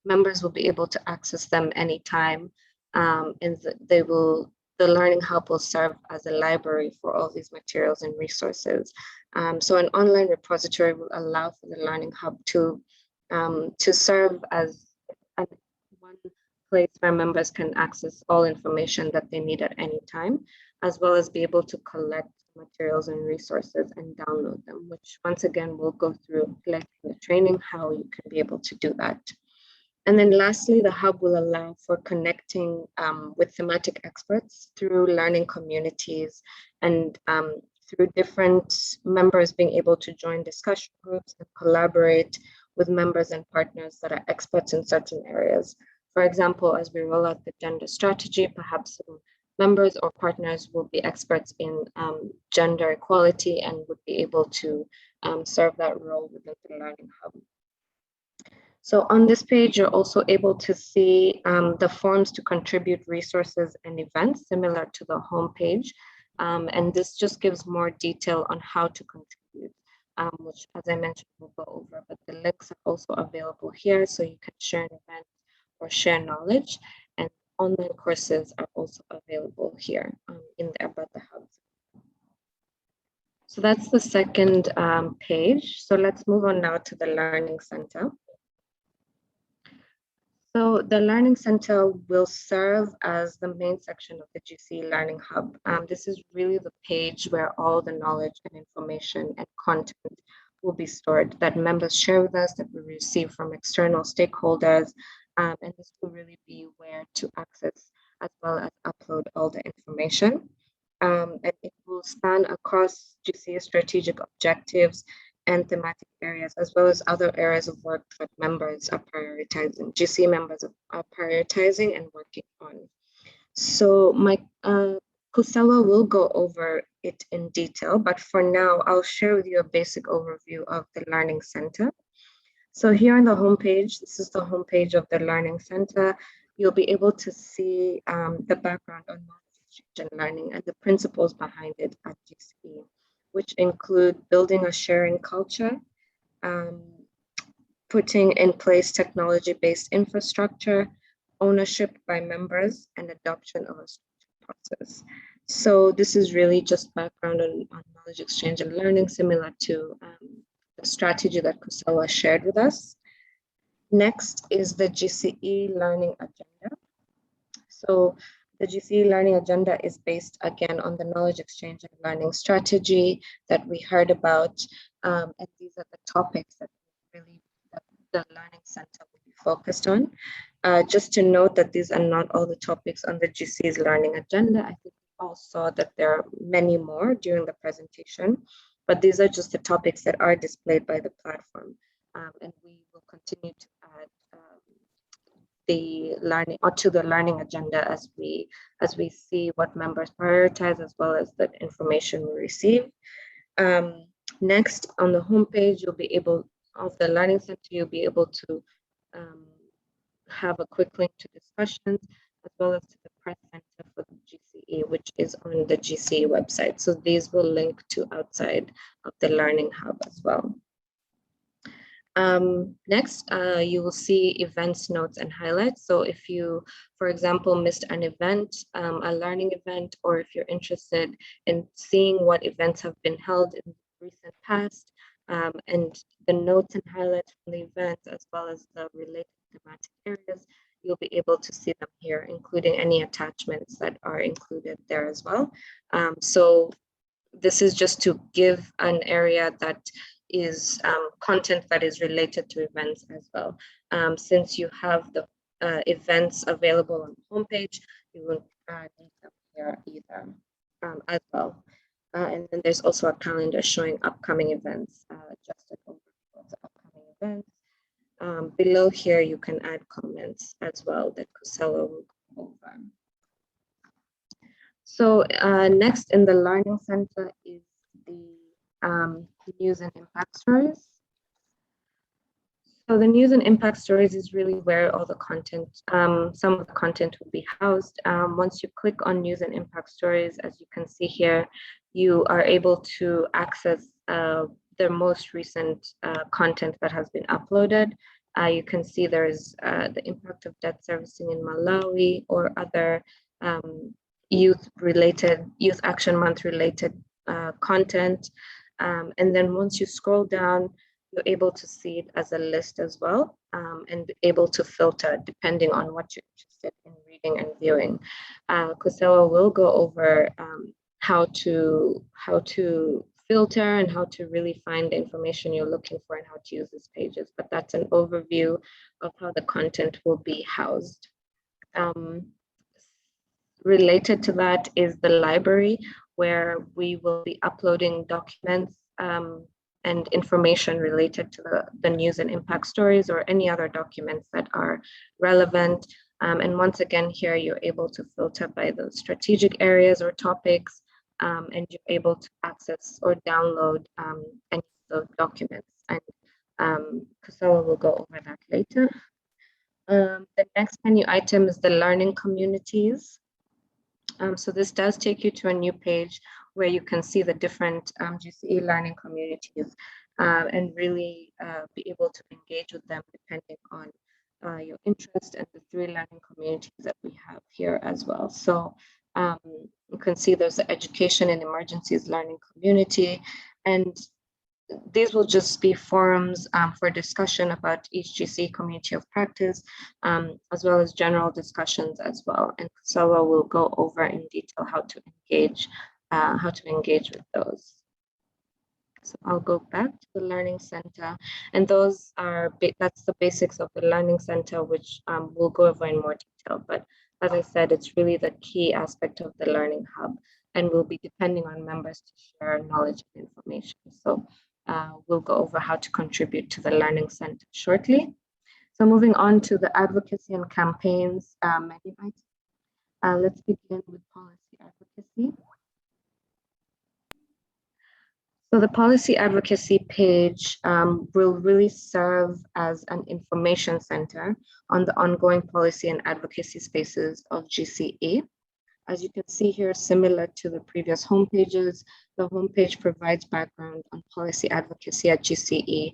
members will be able to access them anytime, and the Learning Hub will serve as a library for all these materials and resources. So an online repository will allow for the Learning Hub to serve as one place where members can access all information that they need at any time, as well as be able to collect materials and resources and download them, which once again, we'll go through later in the training, how you can be able to do that. And then lastly, the hub will allow for connecting with thematic experts through learning communities and through different members being able to join discussion groups and collaborate with members and partners that are experts in certain areas. For example, as we roll out the gender strategy, perhaps members or partners will be experts in gender equality and would be able to serve that role within the Learning Hub. So on this page, you're also able to see the forms to contribute resources and events similar to the home page. And this just gives more detail on how to contribute, which, as I mentioned, we'll go over, but the links are also available here, so you can share an event or share knowledge, and online courses are also available here in the About the Hub. So that's the second page. So let's move on now to the Learning Center. So the Learning Center will serve as the main section of the GCE Learning Hub. This is really the page where all the knowledge and information and content will be stored that members share with us, that we receive from external stakeholders. And this will really be where to access as well as upload all the information. And it will span across GCE strategic objectives and thematic areas, as well as other areas of work that members are prioritizing, GCE members are prioritizing and working on. So my Kusela will go over it in detail, but for now, I'll share with you a basic overview of the Learning Center. So here on the homepage, this is the homepage of the Learning Center. You'll be able to see the background on knowledge exchange and learning and the principles behind it at GCE, which include building a sharing culture, putting in place technology-based infrastructure, ownership by members, and adoption of a process. So this is really just background on knowledge exchange and learning, similar to the strategy that Kusela shared with us. Next is the GCE Learning Agenda. So the GCE Learning Agenda is based again on the knowledge exchange and learning strategy that we heard about. And these are the topics that really the Learning Center will be focused on. Just to note that these are not all the topics on the GCE's Learning Agenda. I think we all saw that there are many more during the presentation, but these are just the topics that are displayed by the platform. And we will continue to add the learning or to the learning agenda as we see what members prioritize, as well as the information we receive. Next, on the homepage, you'll be able of the Learning Center, you'll be able to have a quick link to discussions, as well as to the press center for the GCE, which is on the GCE website. So these will link to outside of the Learning Hub as well. Next, you will see events, notes, and highlights. So if you, for example, missed an event, a learning event, or if you're interested in seeing what events have been held in the recent past, and the notes and highlights from the events, as well as the related thematic areas, you'll be able to see them here, including any attachments that are included there as well. So this is just to give an area that is content that is related to events as well. Since you have the events available on the homepage, you won't need them here either as well. And then there's also a calendar showing upcoming events, just an overview of the upcoming events. Below here, you can add comments as well that Kusela will go over. So next in the Learning Center is the news and impact stories. So the news and impact stories is really where all the content, some of the content will be housed. Once you click on news and impact stories, as you can see here, you are able to access the most recent content that has been uploaded. You can see there is the impact of debt servicing in Malawi, or other youth action month related content. And then once you scroll down, you're able to see it as a list as well, and able to filter depending on what you're interested in reading and viewing. Kusela will go over how to filter and how to really find the information you're looking for and how to use these pages, but that's an overview of how the content will be housed. Related to that is the library, where we will be uploading documents and information related to the news and impact stories, or any other documents that are relevant. And once again, here you're able to filter by the strategic areas or topics, and you're able to access or download any of those documents. And Kusela will go over that later. The next menu item is the learning communities. So this does take you to a new page where you can see the different GCE learning communities and really be able to engage with them depending on your interest, and the 3 learning communities that we have here as well. So you can see there's the education and emergencies learning community, and these will just be forums for discussion about each GCE community of practice, as well as general discussions as well. And Kusela will go over in detail how to engage with those. So I'll go back to the Learning Center, and those are that's the basics of the Learning Center, which we'll go over in more detail. But as I said, it's really the key aspect of the Learning Hub, and will be depending on members to share knowledge and information. So we'll go over how to contribute to the Learning Center shortly. So moving on to the advocacy and campaigns menu item. Let's begin with policy advocacy. So the policy advocacy page will really serve as an information center on the ongoing policy and advocacy spaces of GCE. As you can see here, similar to the previous homepages, the homepage provides background on policy advocacy at GCE,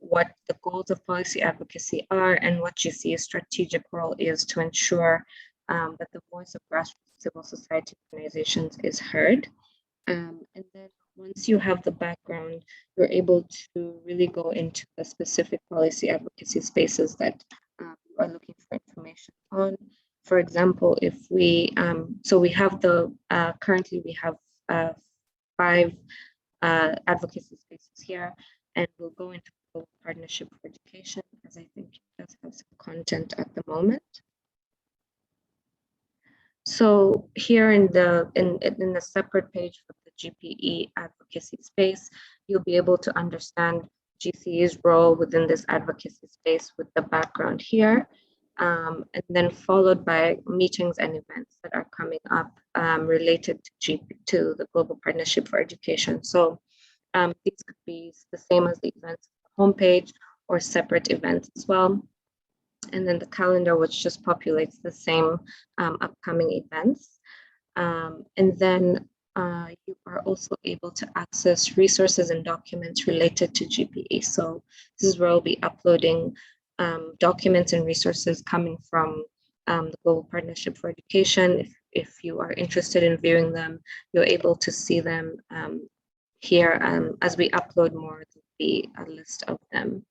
what the goals of policy advocacy are, and what GCE's strategic role is to ensure that the voice of grassroots civil society organizations is heard. And then once you have the background, you're able to really go into the specific policy advocacy spaces that you are looking for information on. For example, if we, so we have currently we have 5 advocacy spaces here, and we'll go into the partnership for education, as I think it does have some content at the moment. So here in the separate page for the GPE advocacy space, you'll be able to understand GCE's role within this advocacy space with the background here, and then followed by meetings and events that are coming up related to the Global Partnership for Education. So these could be the same as the events on the homepage or separate events as well. And then the calendar, which just populates the same upcoming events. And then you are also able to access resources and documents related to GPE. So this is where I'll be uploading documents and resources coming from the Global Partnership for Education. If you are interested in viewing them, you're able to see them here. As we upload more, there'll be a list of them.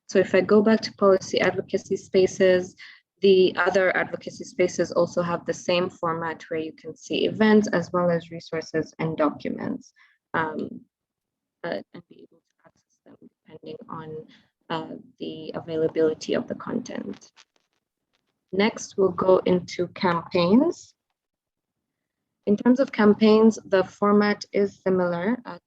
So if I go back to policy advocacy spaces, the other advocacy spaces also have the same format where you can see events as well as resources and documents and be able to access them depending on the availability of the content. Next, we'll go into campaigns. In terms of campaigns, the format is similar to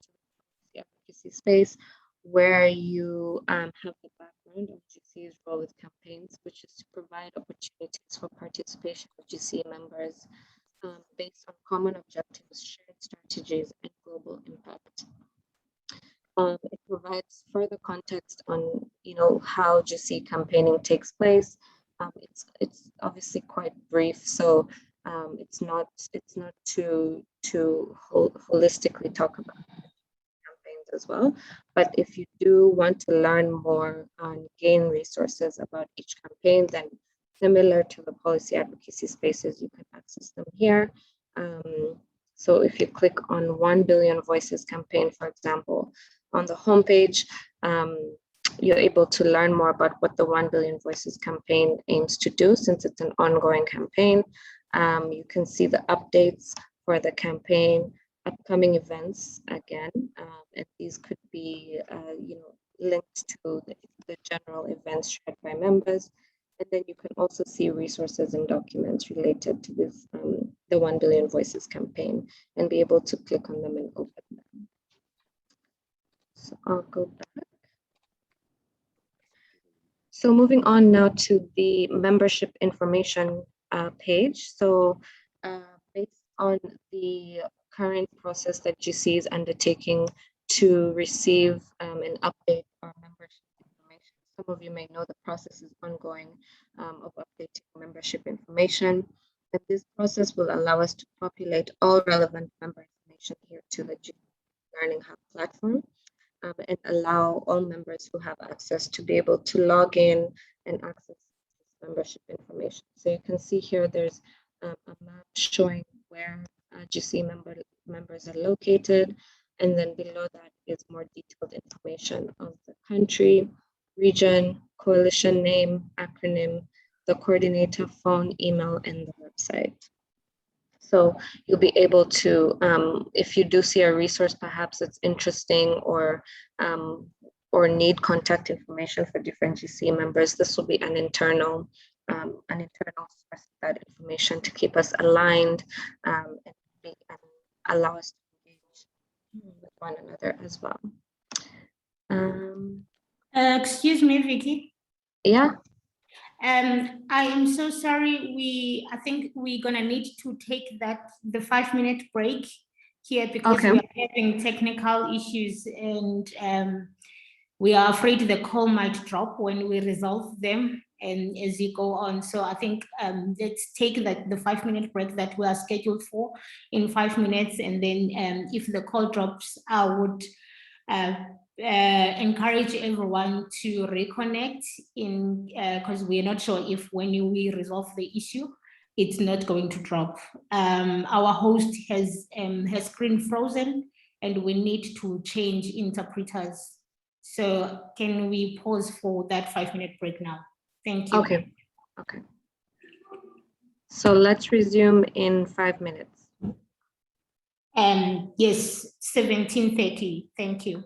the advocacy space, where you have the background of GCE's role with campaigns, which is to provide opportunities for participation of GCE members based on common objectives, shared strategies, and global impact. It provides further context on, how GCE campaigning takes place. It's obviously quite brief, so it's not too holistically talk about campaigns as well. But if you do want to learn more and gain resources about each campaign, then similar to the policy advocacy spaces, you can access them here. So if you click on 1 Billion Voices campaign, for example, on the homepage, you're able to learn more about what the 1 Billion Voices campaign aims to do, since it's an ongoing campaign. You can see the updates for the campaign, upcoming events again, and these could be linked to the general events shared by members. And then you can also see resources and documents related to this, the 1 Billion Voices campaign, and be able to click on them and open them. So I'll go back. So moving on now to the membership information page. So based on the current process that GCE is undertaking to receive and update our membership information, some of you may know the process is ongoing of updating membership information. But this process will allow us to populate all relevant member information here to the GCE Learning Hub platform. And allow all members who have access to be able to log in and access membership information. So you can see here there's a map showing where GCE members are located, and then below that is more detailed information of the country, region, coalition name, acronym, the coordinator, phone, email, and the website. So you'll be able to, if you do see a resource perhaps that's interesting or need contact information for different GCE members, this will be an internal source of that information to keep us aligned and allow us to engage with one another as well. Excuse me, Vicky. Yeah. I am so sorry. I think we're gonna need to take the 5-minute break here because Okay. we are having technical issues and we are afraid the call might drop when we resolve them and as you go on. So I think let's take the 5-minute break that we are scheduled for in 5 minutes, and then if the call drops, I would encourage everyone to reconnect in because we're not sure if when we resolve the issue, it's not going to drop. Our host has screen frozen and we need to change interpreters. So can we pause for that 5-minute break now? Thank you. Okay. Okay. So let's resume in 5 minutes. Yes, 17:30. Thank you.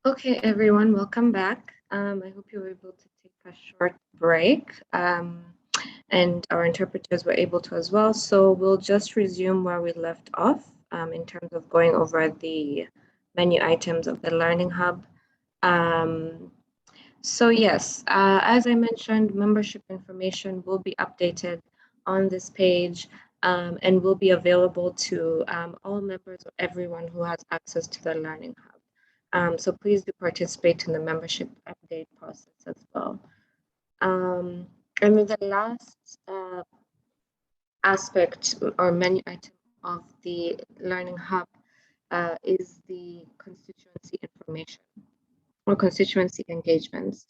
Okay, everyone, welcome back. I hope you were able to take a short break, and our interpreters were able to as well. So we'll just resume where we left off in terms of going over the menu items of the Learning Hub. So yes, as I mentioned, membership information will be updated on this page and will be available to all members or everyone who has access to the Learning Hub. So please do participate in the membership update process as well. And then the last aspect or menu item of the Learning Hub is the constituency information or constituency engagements.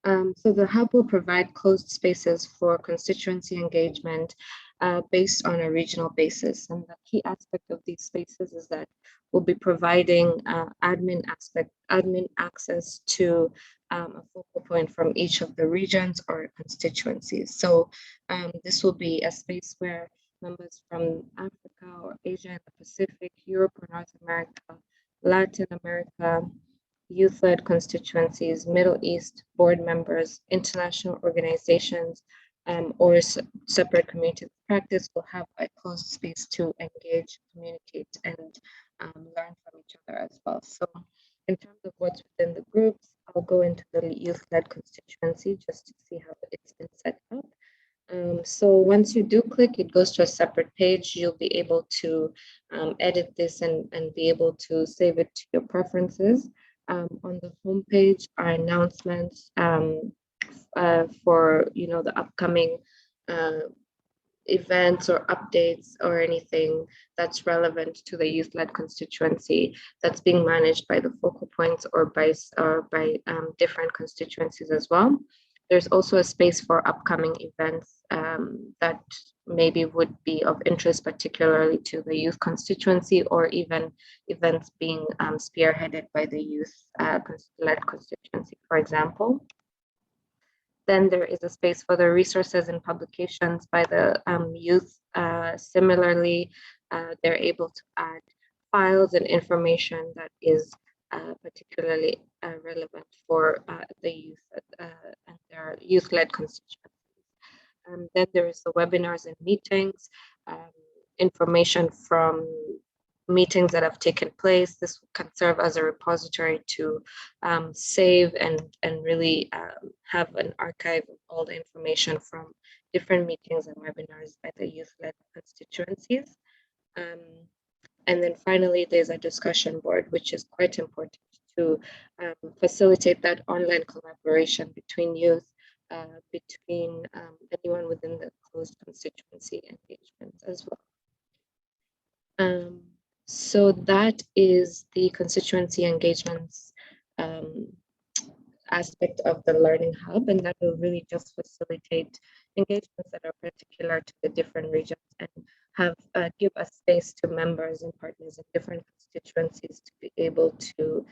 So the hub will provide closed spaces for constituency engagement based on a regional basis. And the key aspect of these spaces is that we'll be providing admin access to a focal point from each of the regions or constituencies. So this will be a space where members from Africa or Asia and the Pacific, Europe or North America, Latin America, youth-led constituencies, Middle East board members, international organizations, or separate communities of practice will have a closed space to engage, communicate, and learn from each other as well. So in terms of what's within the groups, I'll go into the youth-led constituency just to see how it's been set up. So once you do click, it goes to a separate page. You'll be able to edit this and be able to save it to your preferences. On the home page are announcements for the upcoming events or updates or anything that's relevant to the youth-led constituency that's being managed by the focal points or by different constituencies as well. There's also a space for upcoming events that maybe would be of interest, particularly to the youth constituency, or even events being spearheaded by the youth-led constituency, for example. Then there is a space for the resources and publications by the youth. Similarly, they're able to add files and information that is particularly relevant for the youth and their youth-led constituencies. Then there is the webinars and meetings, information from meetings that have taken place. This can serve as a repository to save and really have an archive of all the information from different meetings and webinars by the youth-led constituencies. And then finally, there's a discussion board, which is quite important to facilitate that online collaboration between youth, between anyone within the closed constituency engagement as well. So that is the constituency engagements aspect of the Learning Hub, and that will really just facilitate engagements that are particular to the different regions and give a space to members and partners in different constituencies to be able to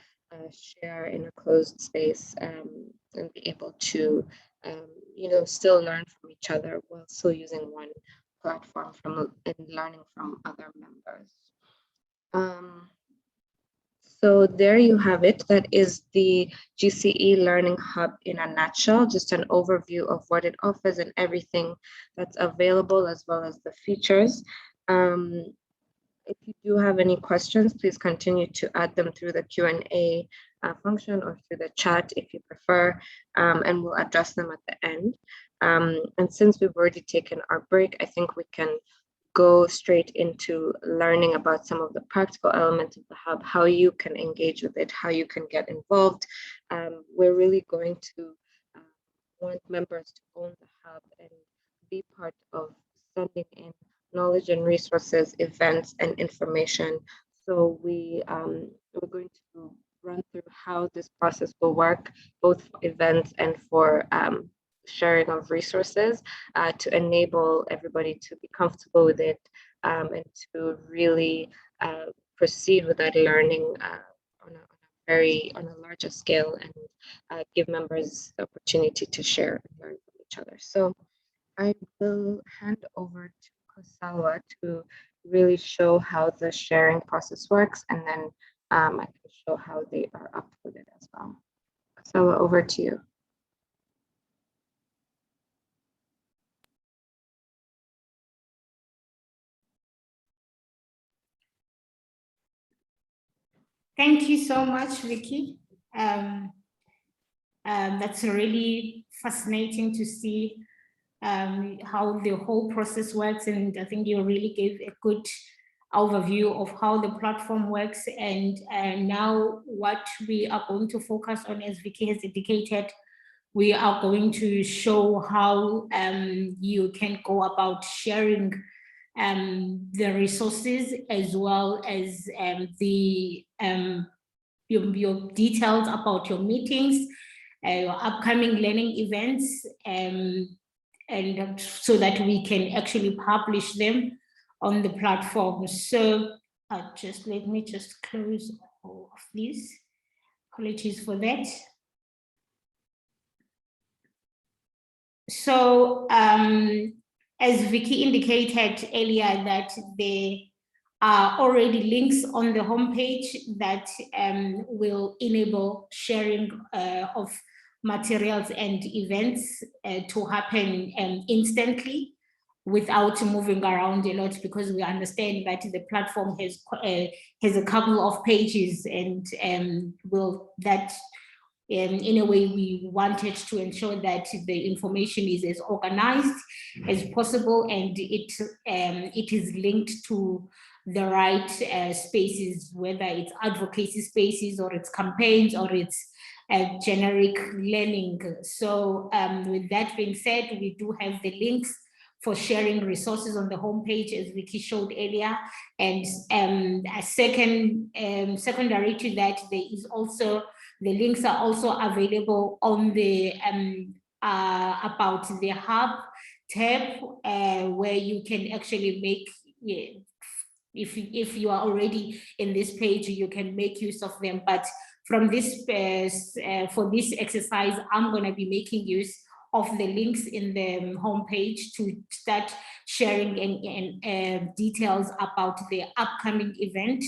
share in a closed space and be able to still learn from each other while still using one platform and learning from other members. So there you have it. That is the GCE Learning Hub in a nutshell, just an overview of what it offers and everything that's available, as well as the features. If you do have any questions, please continue to add them through the Q&A function or through the chat if you prefer, and we'll address them at the end. And since we've already taken our break, I think we can go straight into learning about some of the practical elements of the hub, how you can engage with it, how you can get involved. We're really going to want members to own the hub and be part of sending in knowledge and resources, events, and information. So we're going to run through how this process will work, both for events and for sharing of resources to enable everybody to be comfortable with it and to really proceed with that learning on a larger scale and give members the opportunity to share and learn from each other. So I will hand over to Kosawa to really show how the sharing process works, and then I can show how they are uploaded as well. So over to you. Thank you so much, Vicky. That's really fascinating to see how the whole process works, and I think you really gave a good overview of how the platform works. And now what we are going to focus on, as Vicky has indicated, we are going to show how you can go about sharing the resources, as well as your details about your meetings, your upcoming learning events, and so that we can actually publish them on the platform. So let me just close all of these. Apologies for that. So as Vicky indicated earlier, that there are already links on the homepage that will enable sharing of materials and events to happen instantly without moving around a lot, because we understand that the platform has a couple of pages, and in a way, we wanted to ensure that the information is as organized as possible, and it is linked to the right spaces, whether it's advocacy spaces or it's campaigns or it's generic learning. So with that being said, we do have the links for sharing resources on the homepage, as Vicky showed earlier. And secondary to that, there is also, the links are also available on the About the Hub tab, where you can actually make, if you are already in this page, you can make use of them. But from this, for this exercise, I'm going to be making use of the links in the homepage to start sharing and details about the upcoming event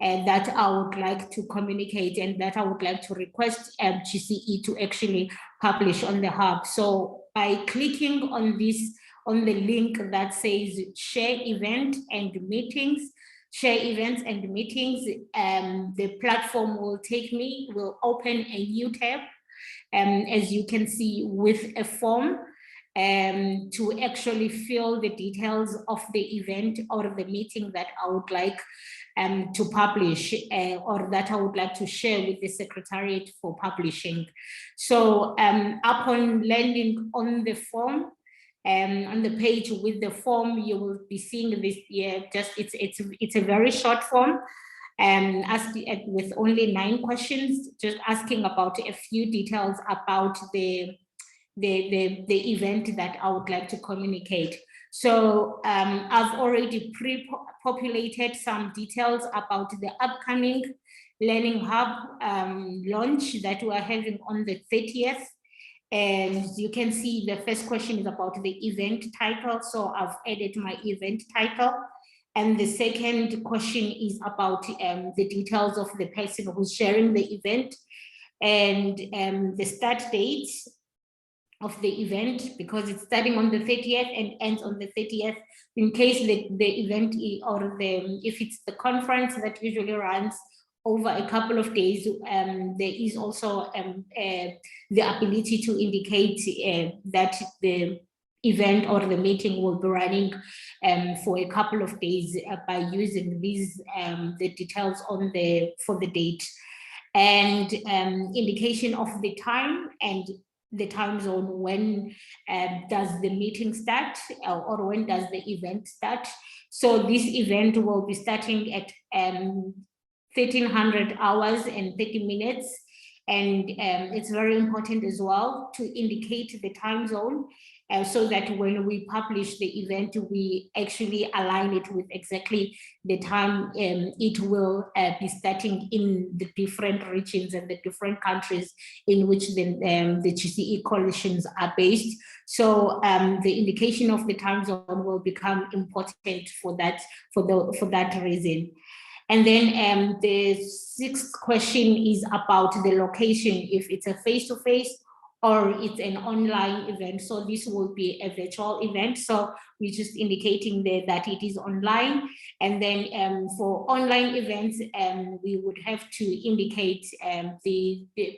that I would like to communicate, and that I would like to request GCE to actually publish on the hub. So by clicking on this, on the link that says share event and meetings, the platform will open a new tab, as you can see, with a form to actually fill the details of the event or the meeting that I would like to publish, or that I would like to share with the Secretariat for publishing. So upon landing on the form, on the page with the form, you will be seeing this. It's a very short form, with only 9 questions, just asking about a few details about the event that I would like to communicate. So I've already pre-populated some details about the upcoming Learning Hub launch that we are having on the 30th. And you can see the first question is about the event title. So I've added my event title. And the second question is about the details of the person who's sharing the event, and the start date of the event, because it's starting on the 30th and ends on the 30th. In case the event, or if it's the conference that usually runs over a couple of days, there is also the ability to indicate that the event or the meeting will be running for a couple of days by using these the details on for the date, and indication of the time and the time zone. When does the meeting start, or when does the event start? So this event will be starting at 1300 hours and 30 minutes. And it's very important as well to indicate the time zone, so that when we publish the event, we actually align it with exactly the time it will be starting in the different regions and the different countries in which the GCE coalitions are based. So the indication of the time zone will become important for that reason. And then the sixth question is about the location, if it's a face-to-face or it's an online event. So this will be a virtual event. So we're just indicating there that it is online. And then for online events, we would have to indicate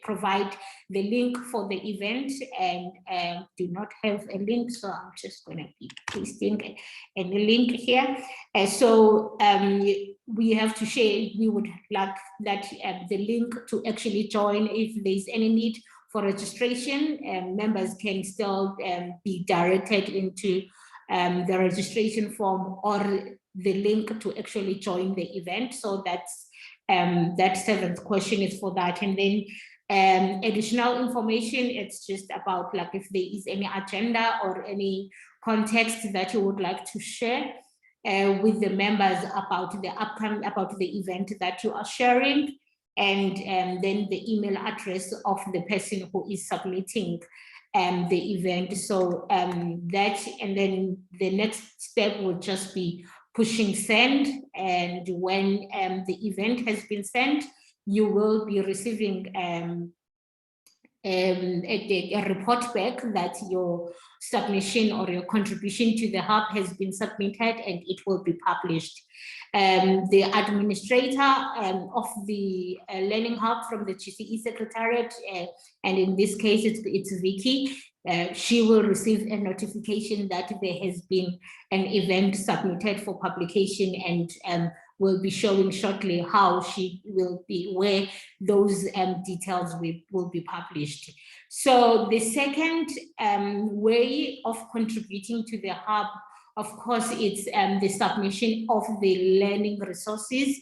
provide the link for the event, and do not have a link. So I'm just going to be pasting a link here. So we have to share, we would like that the link to actually join. If there's any need for registration, members can still be directed into the registration form or the link to actually join the event. So that's that seventh question is for that. And then additional information, it's just about like if there is any agenda or any context that you would like to share with the members about the upcoming, about the event that you are sharing, and then the email address of the person who is submitting the event. So that, and then the next step would just be pushing send, and when the event has been sent, you will be receiving a report back that your submission or your contribution to the hub has been submitted, and it will be published. The administrator of the Learning Hub from the GCE Secretariat, and in this case it's Vicky, she will receive a notification that there has been an event submitted for publication, and will be showing shortly how she will be, where those details will be published. So the second way of contributing to the hub, of course, it's the submission of the learning resources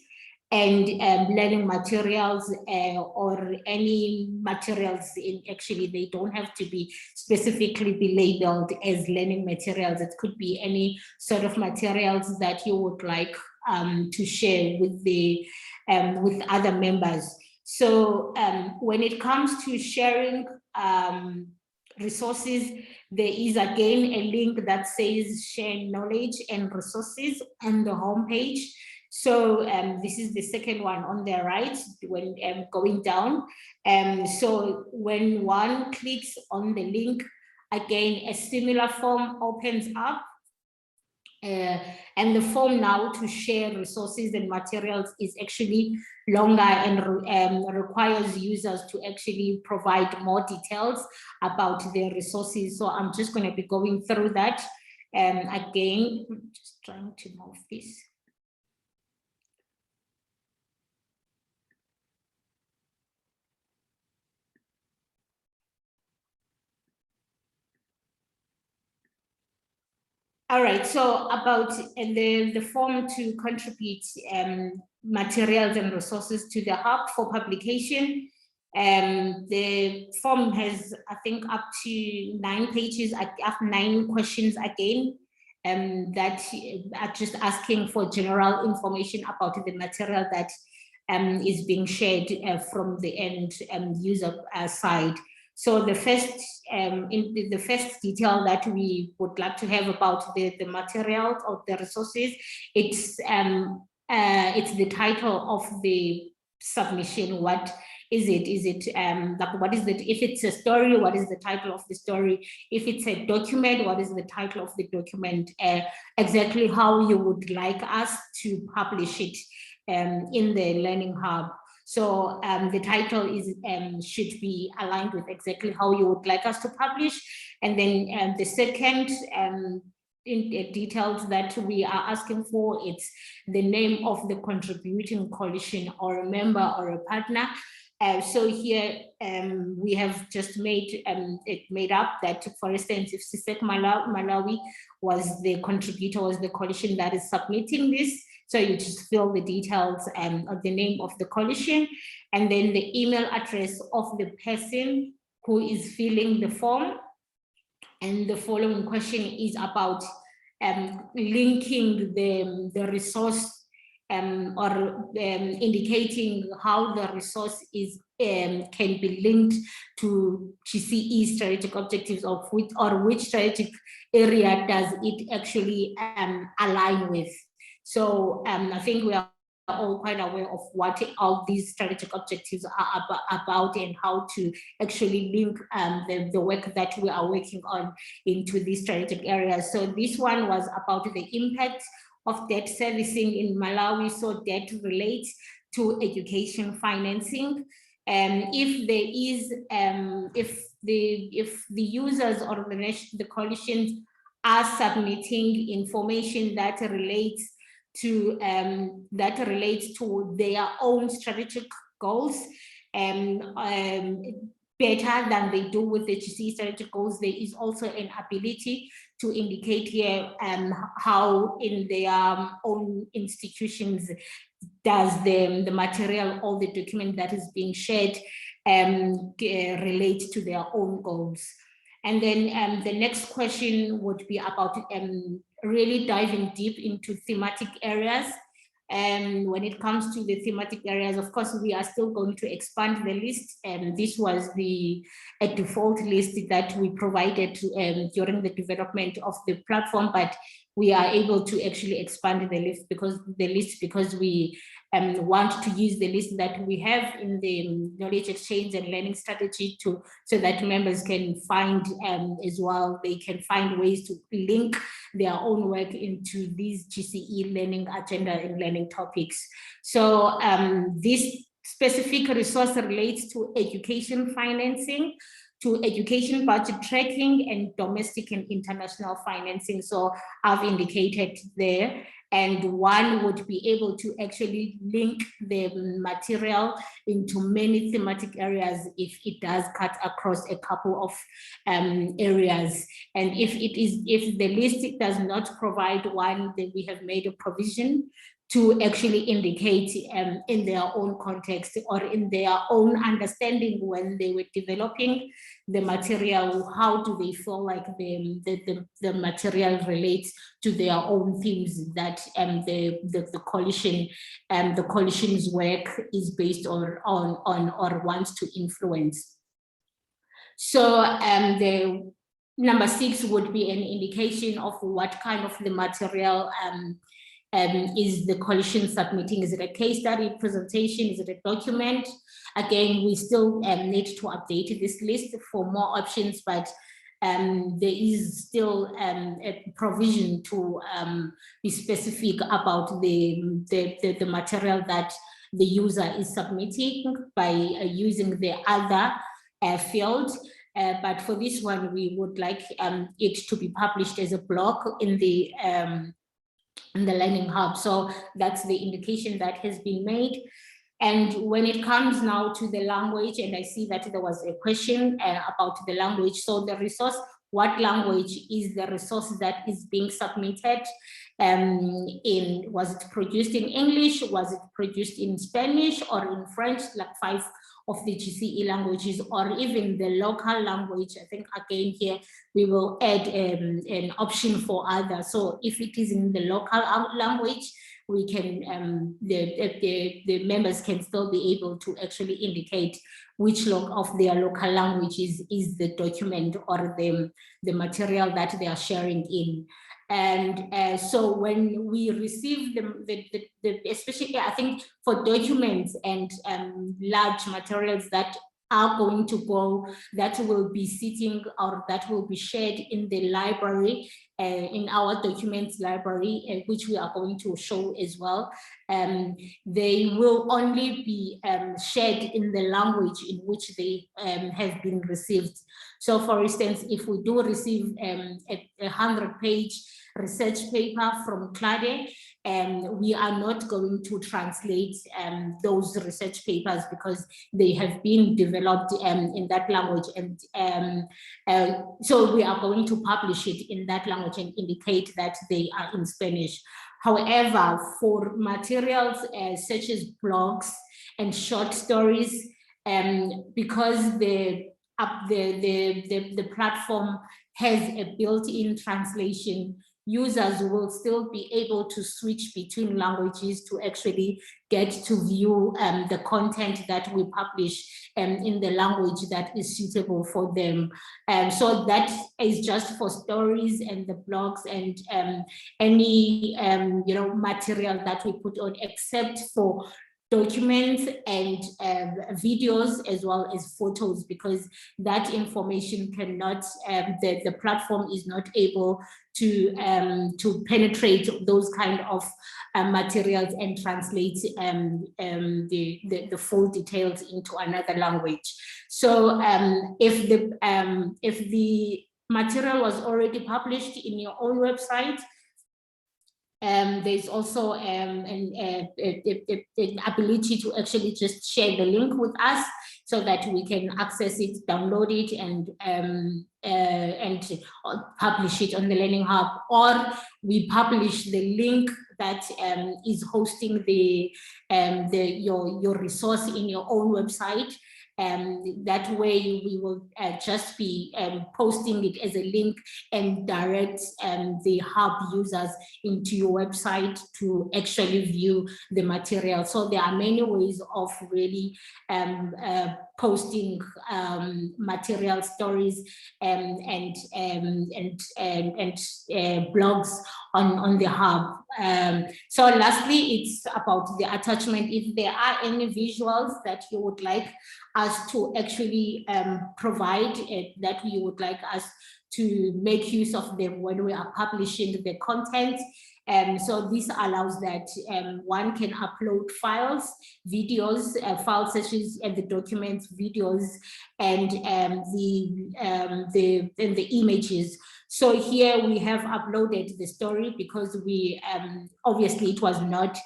and learning materials, or any materials. Actually, they don't have to be specifically be labeled as learning materials. It could be any sort of materials that you would like to share with the with other members. So when it comes to sharing resources, there is again a link that says share knowledge and resources on the homepage. So this is the second one on the right when going down. So when one clicks on the link, again a similar form opens up. And the form now to share resources and materials is actually longer and requires users to actually provide more details about their resources. So I'm just going to be going through that. Again, I'm just trying to move this. All right, so about the form to contribute materials and resources to the hub for publication. The form has, I think, up to 9 pages, up 9 questions again, that are just asking for general information about the material that is being shared from the end user side. So the first, the first detail that we would like to have about the materials or the resources, it's the title of the submission. What is it? Is it like, what is it? If it's a story, what is the title of the story? If it's a document, what is the title of the document? Exactly how you would like us to publish it in the Learning Hub. So the title is should be aligned with exactly how you would like us to publish. And then the second details that we are asking for, it's the name of the contributing coalition or a member or a partner. So here we have just made it made up that, for instance, if CSEC Malawi was the contributor, was the coalition that is submitting this. So you just fill the details of the name of the coalition, and then the email address of the person who is filling the form. And the following question is about linking the resource or indicating how the resource is can be linked to GCE strategic objectives of which strategic area does it actually align with. So I think we are all quite aware of what all these strategic objectives are about and how to actually link the work that we are working on into these strategic areas. So this one was about the impact of debt servicing in Malawi. So debt relates to education financing. If there is, if the users or the coalitions are submitting information that relates to their own strategic goals, better than they do with the GCE strategic goals, there is also an ability to indicate here how in their own institutions does the material or the document that is being shared relate to their own goals. And then the next question would be about really diving deep into thematic areas. And when it comes to the thematic areas, of course, we are still going to expand the list. And this was a default list that we provided during the development of the platform, but we are able to actually expand the list because we want to use the list that we have in the knowledge exchange and learning strategy so that members can find as well, they can find ways to link their own work into these GCE learning agenda and learning topics. So this specific resource relates to education financing, to education budget tracking, and domestic and international financing. So I've indicated there, and one would be able to actually link the material into many thematic areas if it does cut across a couple of areas. And if the list does not provide one, then we have made a provision to actually indicate in their own context or in their own understanding when they were developing the material, how do they feel like the material relates to their own themes that the coalition's work is based on or wants to influence. So the number 6 would be an indication of what kind of the material is the coalition submitting. Is it a case study presentation? Is it a document? Again, we still need to update this list for more options, but there is still a provision to be specific about the material that the user is submitting by using the other field. But for this one, we would like it to be published as a blog in the Learning Hub. So that's the indication that has been made. And when it comes now to the language, and I see that there was a question about the language. So the resource, what language is the resource that is being submitted? Was it produced in English? Was it produced in Spanish or in French, like 5 of the GCE languages, or even the local language? I think again here we will add an option for others. So if it is in the local language, we can the members can still be able to actually indicate which of their local languages is the document or the material that they are sharing in. And so when we receive especially I think for documents and large materials that are going to go, that will be sitting or that will be shared in the library, in our documents library, which we are going to show as well. They will only be shared in the language in which they have been received. So for instance, if we do receive a 100-page research paper from CLADE, we are not going to translate those research papers because they have been developed in that language, and so we are going to publish it in that language and indicate that they are in Spanish. However, for materials such as blogs and short stories, because the platform has a built-in translation, users will still be able to switch between languages to actually get to view the content that we publish in the language that is suitable for them. So that is just for stories and the blogs and any material that we put on, except for documents and videos as well as photos, because that information cannot, the platform is not able to penetrate those kind of materials and translate the full details into another language. So if the material was already published in your own website, there's also an ability to actually just share the link with us so that we can access it, download it, and publish it on the Learning Hub, or we publish the link that is hosting your resource in your own website. That way we will just be posting it as a link and direct the hub users into your website to actually view the material. So there are many ways of really posting material, stories and blogs on the hub. So lastly, it's about the attachment. If there are any visuals that you would like us to actually provide, that you would like us to make use of them when we are publishing the content. So this allows that one can upload files, videos, files such as the documents, videos, and the images. So here we have uploaded the story because we obviously it was not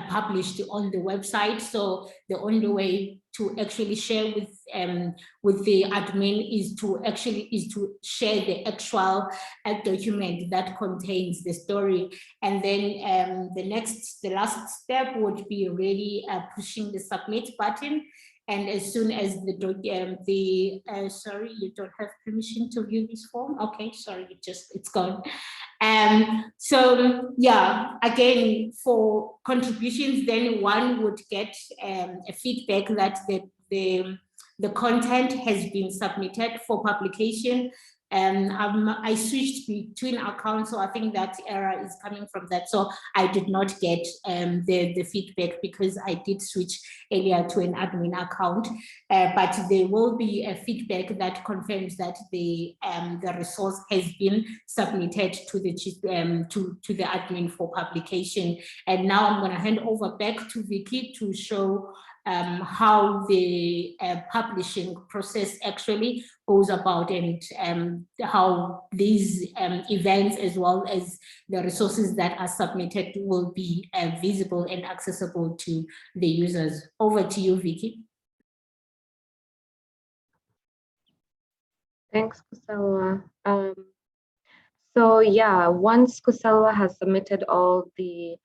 published on the website. So the only way to actually share with the admin is to share the actual document that contains the story. And then the last step would be really pushing the submit button. And as soon as sorry, you don't have permission to view this form. Okay, sorry, it's gone. So yeah, again, for contributions, then one would get a feedback that the content has been submitted for publication. I switched between accounts, so I think that error is coming from that. So I did not get the feedback because I did switch earlier to an admin account. But there will be a feedback that confirms that the resource has been submitted to the admin for publication. And now I'm going to hand over back to Vicky to show how the publishing process actually goes about, and how these events as well as the resources that are submitted will be visible and accessible to the users. Over to you, Vicky. Thanks, Kusalwa. So yeah, once Kusalwa has submitted all the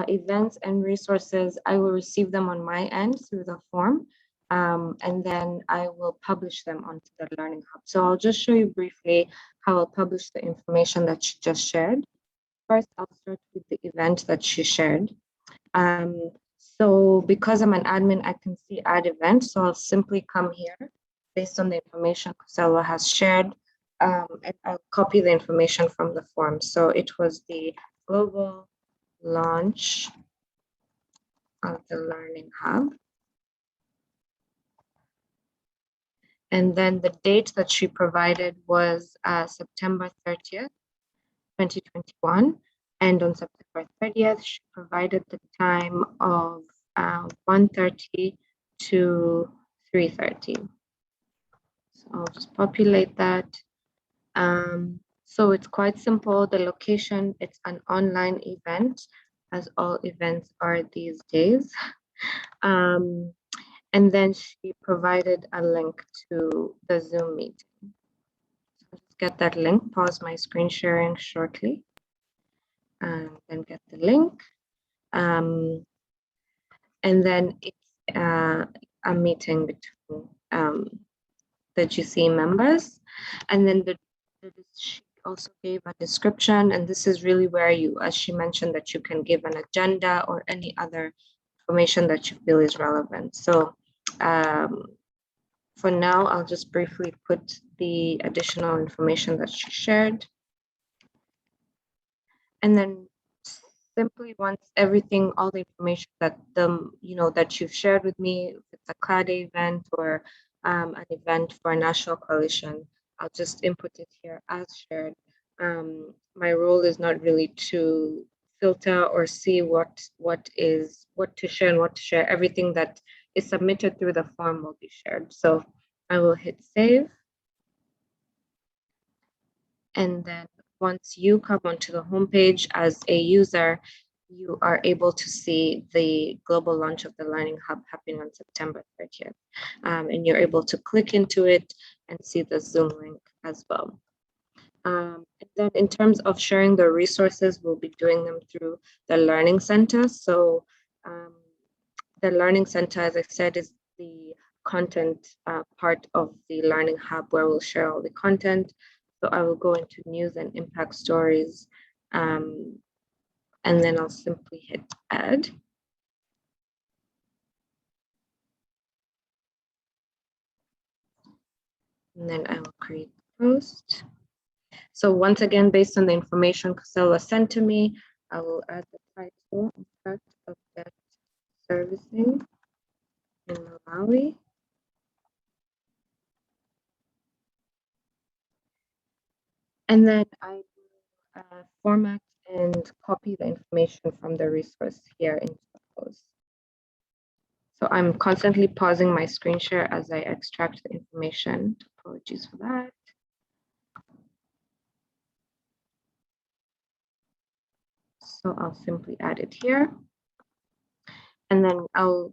events and resources, I will receive them on my end through the form, and then I will publish them onto the Learning Hub. So I'll just show you briefly how I'll publish the information that she just shared. First, I'll start with the event that she shared. So because I'm an admin, I can see add event. So I'll simply come here based on the information Kusalwa has shared, and I'll copy the information from the form. So it was the global launch of the Learning Hub. And then the date that she provided was September 30th, 2021. And on September 30th, she provided the time of 1:30 to 3:30. So I'll just populate that. So it's quite simple. The location, it's an online event, as all events are these days. And then she provided a link to the Zoom meeting. So let's get that link, pause my screen sharing shortly, and then get the link. And then it's a meeting between the GCE members. And then she also gave a description, and this is really where you, as she mentioned, that you can give an agenda or any other information that you feel is relevant. So for now, I'll just briefly put the additional information that she shared. And then simply once everything, all the information that that you've shared with me, if it's a CLAD event or an event for a national coalition, I'll just input it here as shared. My role is not really to filter or see what to share and what to share. Everything that is submitted through the form will be shared. So I will hit save. And then once you come onto the homepage as a user, you are able to see the global launch of the Learning Hub happening on September 30th. And you're able to click into it and see the Zoom link as well. And then in terms of sharing the resources, we'll be doing them through the Learning Center. So the Learning Center, as I said, is the content part of the Learning Hub where we'll share all the content. So I will go into news and impact stories, and then I'll simply hit add. And then I will create the post. So once again, based on the information Casella sent to me, I will add the title, Impact of Debt Servicing in Malawi. And then I will format and copy the information from the resource here into the post. So I'm constantly pausing my screen share as I extract the information. Apologies for that. So I'll simply add it here. And then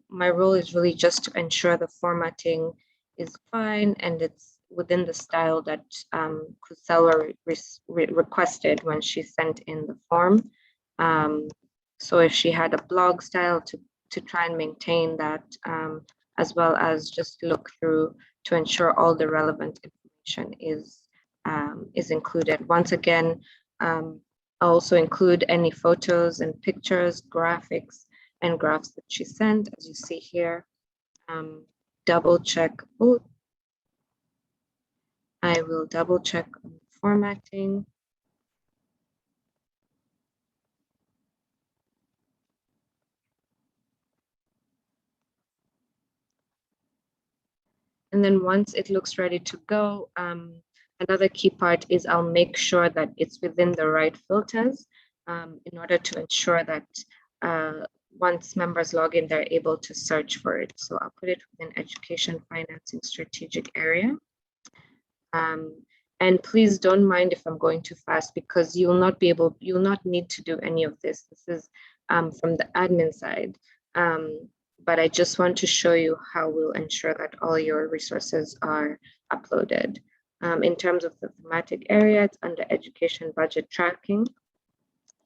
my role is really just to ensure the formatting is fine and it's within the style that Kusela requested when she sent in the form. So if she had a blog style, to try and maintain that, as well as just look through to ensure all the relevant information is included. Once again, I'll also include any photos and pictures, graphics, and graphs that she sent, as you see here. Double check. Oh, I will double check on the formatting. And then once it looks ready to go, another key part is I'll make sure that it's within the right filters in order to ensure that once members log in, they're able to search for it. So I'll put it within education, financing, strategic area. And please don't mind if I'm going too fast because you'll not need to do any of this. This is from the admin side. But I just want to show you how we'll ensure that all your resources are uploaded. In terms of the thematic area, it's under education budget tracking,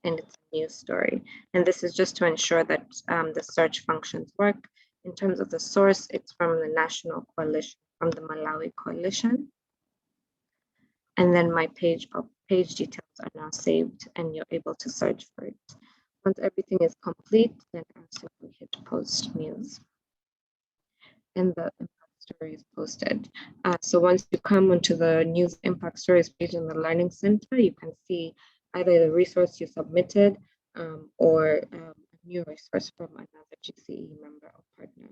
and it's a news story. And this is just to ensure that the search functions work. In terms of the source, it's from the National Coalition, from the Malawi Coalition. And then my page details are now saved and you're able to search for it. Once everything is complete, then I'll simply hit post news. And the impact story is posted. So once you come onto the news impact stories page in the Learning Center, you can see either the resource you submitted or a new resource from another GCE member or partner.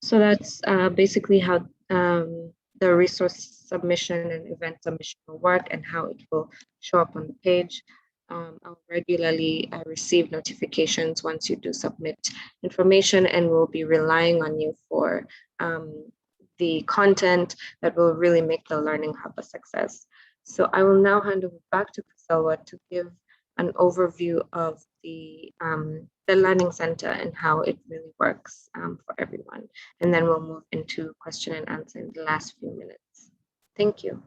So that's basically how the resource submission and event submission will work and how it will show up on the page. I'll regularly receive notifications once you do submit information, and we'll be relying on you for the content that will really make the Learning Hub a success. So I will now hand over back to Kaselwa to give an overview of the Learning Center and how it really works for everyone. And then we'll move into question and answer in the last few minutes. Thank you.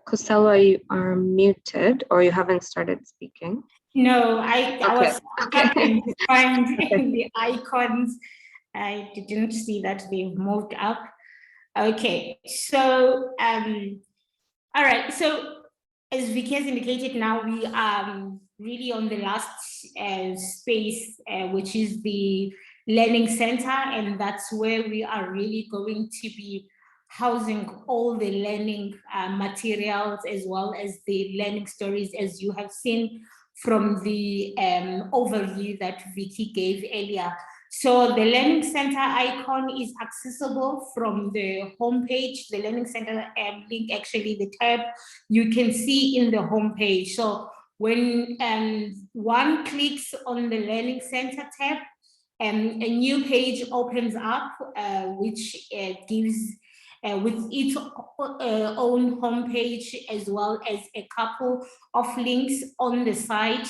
Costello, you are muted or you haven't started speaking. No, I Okay. was struggling to find the icons. I didn't see that they've moved up. Okay, so all right, so as Vicky has indicated, now we are really on the last space, which is the learning center, and that's where we are really going to be housing all the learning materials as well as the learning stories, as you have seen from the overview that Vicky gave earlier. So the Learning Center icon is accessible from the homepage. The Learning Center link, actually the tab, you can see in the homepage. So when one clicks on the Learning Center tab, a new page opens up, which gives with its own homepage, as well as a couple of links on the site.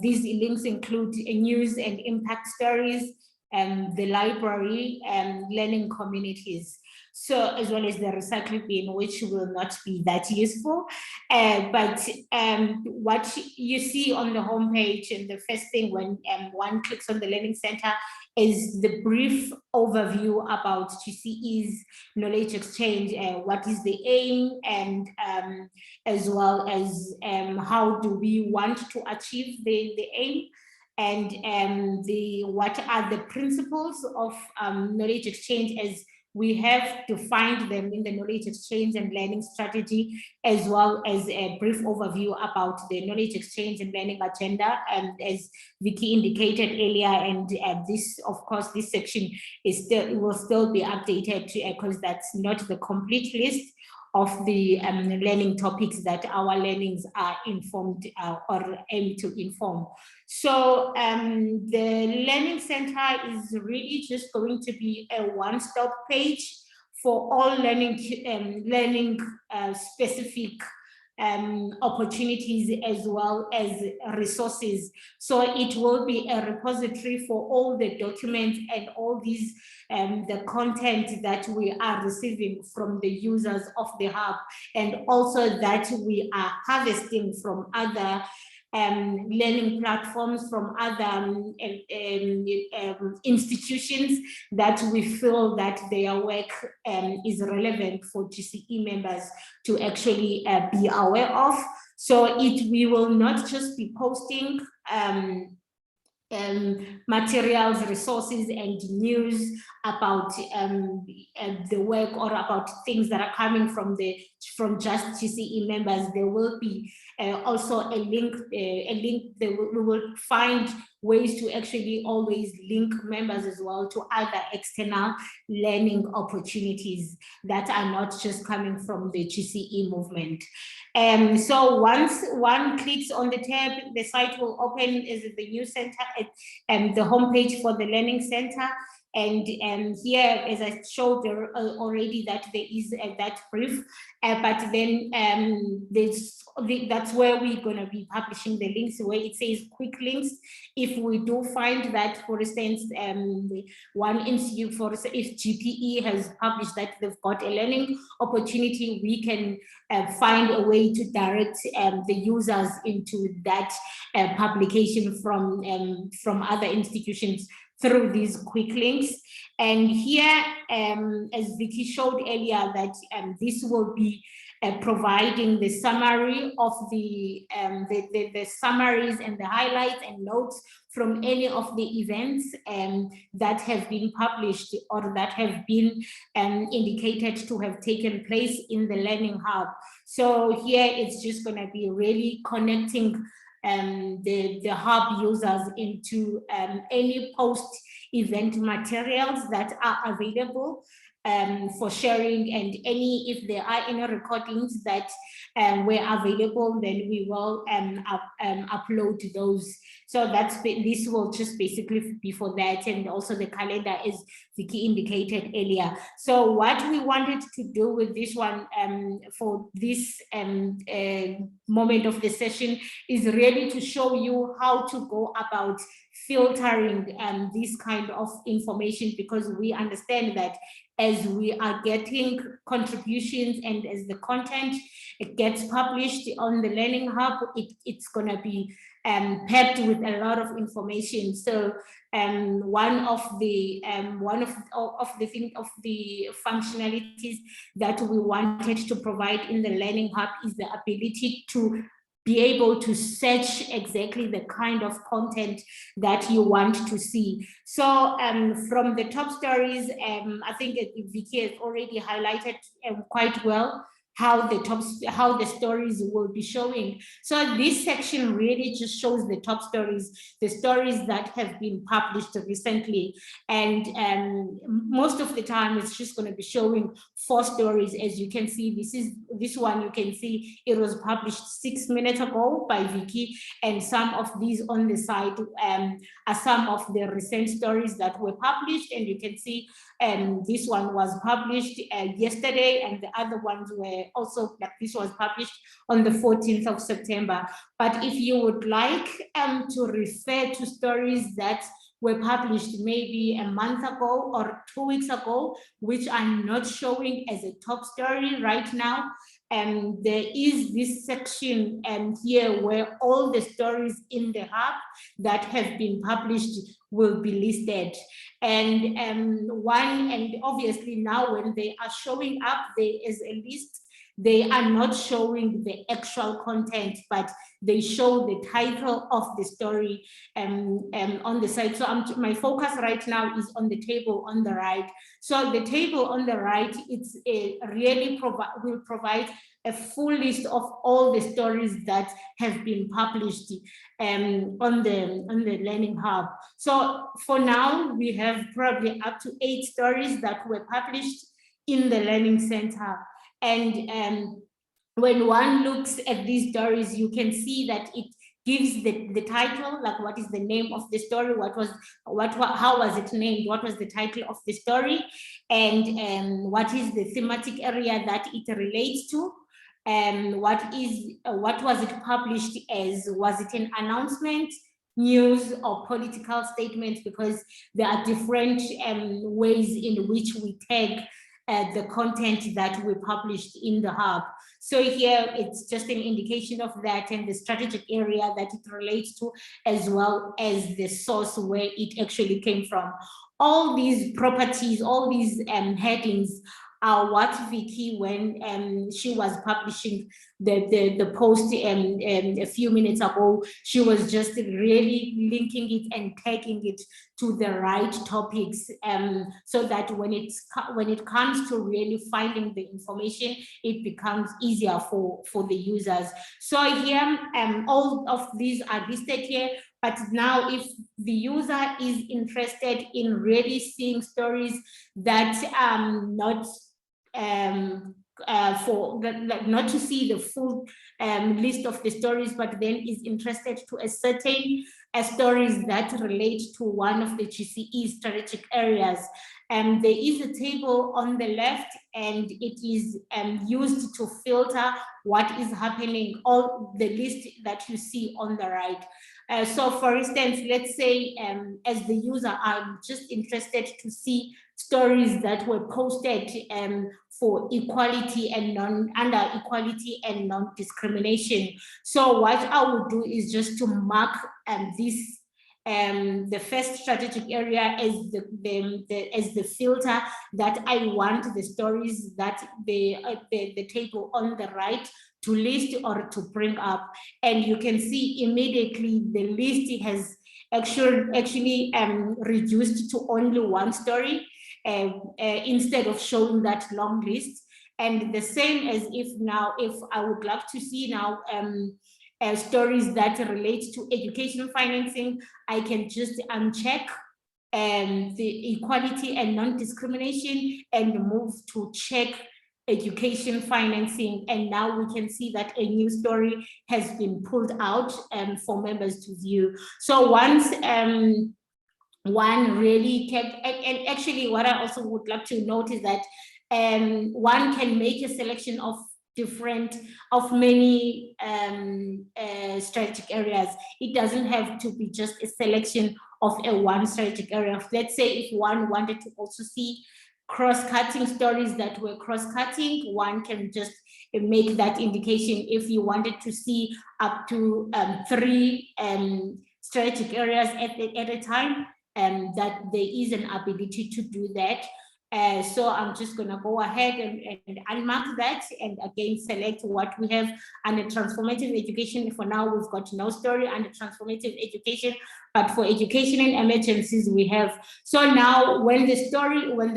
These links include news and impact stories, the library, and learning communities. So, as well as the recycling bin, which will not be that useful. But what you see on the homepage, and the first thing when one clicks on the Learning Center, is the brief overview about GCE's knowledge exchange, what is the aim, and as well as how do we want to achieve the aim, and what are the principles of knowledge exchange, as we have defined them in the knowledge exchange and learning strategy, as well as a brief overview about the knowledge exchange and learning agenda, and as Vicky indicated earlier, and this, of course, this section is still, it will still be updated because that's not the complete list of the learning topics that our learnings are informed or aim to inform. So the Learning Center is really just going to be a one-stop page for all learning specific opportunities, as well as resources. So it will be a repository for all the documents and all these the content that we are receiving from the users of the hub, and also that we are harvesting from other learning platforms, from other institutions that we feel that their work is relevant for GCE members to actually be aware of. So we will not just be posting materials, resources, and news about the work or about things that are coming from just GCE members. There will be also a link that we will find ways to actually always link members as well to other external learning opportunities that are not just coming from the GCE movement. So once one clicks on the tab, the site will open as the new center and the homepage for the Learning Center. And here, as I showed already, that there is that brief, but then that's where we're going to be publishing the links, where it says quick links. If we do find that, for instance, one institute, if GPE has published that they've got a learning opportunity, we can find a way to direct the users into that publication from other institutions through these quick links. And here, as Vicky showed earlier, that this will be providing the summary of the summaries and the highlights and notes from any of the events that have been published or that have been indicated to have taken place in the Learning Hub. So here it's just going to be really connecting the hub users into any post-event materials that are available for sharing, and if there are any recordings that were available, then we will upload those. So this will just basically be for that, and also the calendar, as Vicky indicated earlier. So what we wanted to do with this one for this moment of the session is really to show you how to go about filtering this kind of information, because we understand that as we are getting contributions and as the content it gets published on the Learning Hub, it's going to be packed with a lot of information. So one of the functionalities that we wanted to provide in the Learning Hub is the ability to be able to search exactly the kind of content that you want to see. So from the top stories, I think Vicky has already highlighted quite well how the stories will be showing. So this section really just shows the top stories, the stories that have been published recently. And most of the time it's just going to be showing 4 stories. As you can see, this one you can see it was published 6 minutes ago by Vicky, and some of these on the side are some of the recent stories that were published, and you can see this one was published yesterday, and the other ones were also, like this was published on the 14th of September. But if you would like to refer to stories that were published maybe a month ago or 2 weeks ago, which I'm not showing as a top story right now, there is this section here where all the stories in the hub that have been published will be listed. And obviously now when they are showing up, there is a list. They are not showing the actual content, but they show the title of the story on the side. So my focus right now is on the table on the right. So the table on the right, it's will provide a full list of all the stories that have been published on the Learning Hub. So for now, we have probably up to 8 stories that were published in the Learning Center. And when one looks at these stories, you can see that it gives the title, like what is the name of the story, how was it named, what was the title of the story, and what is the thematic area that it relates to, and what was it published as, was it an announcement, news, or political statement, because there are different ways in which we tag the content that we published in the hub. So here it's just an indication of that and the strategic area that it relates to, as well as the source where it actually came from. All these properties, all these headings are what Vicky, when she was publishing the post a few minutes ago, she was just really linking it and tagging it to the right topics, so that when it comes to really finding the information, it becomes easier for the users. So here, all of these are listed here. But not is interested in really seeing stories that not not to see the full list of the stories, but then is interested to ascertain stories that relate to one of the GCE strategic areas. There is a table on the left, and it is used to filter what is happening, all the list that you see on the right. So for instance, let's say as the user, I'm just interested to see stories that were posted for equality and under equality and non-discrimination. So what I would do is just to mark this the first strategic area as the filter that I want the stories that the table on the right to list or to bring up. And you can see immediately the list has actually reduced to only 1 story instead of showing that long list. And the same as if I would like to see now stories that relate to education financing, I can just uncheck the equality and non-discrimination and move to check education financing, and now we can see that a new story has been pulled out for members to view. So once one really kept, and actually what I also would like to note is that one can make a selection of many strategic areas. It doesn't have to be just a selection of one strategic area. Let's say if one wanted to also see cross-cutting stories that were cross-cutting, one can just make that indication. If you wanted to see up to 3 strategic areas at a time, that there is an ability to do that. So I'm just going to go ahead and unmark that, and again select what we have under transformative education. For now, we've got no story under transformative education, but for education and emergencies we have. So now when the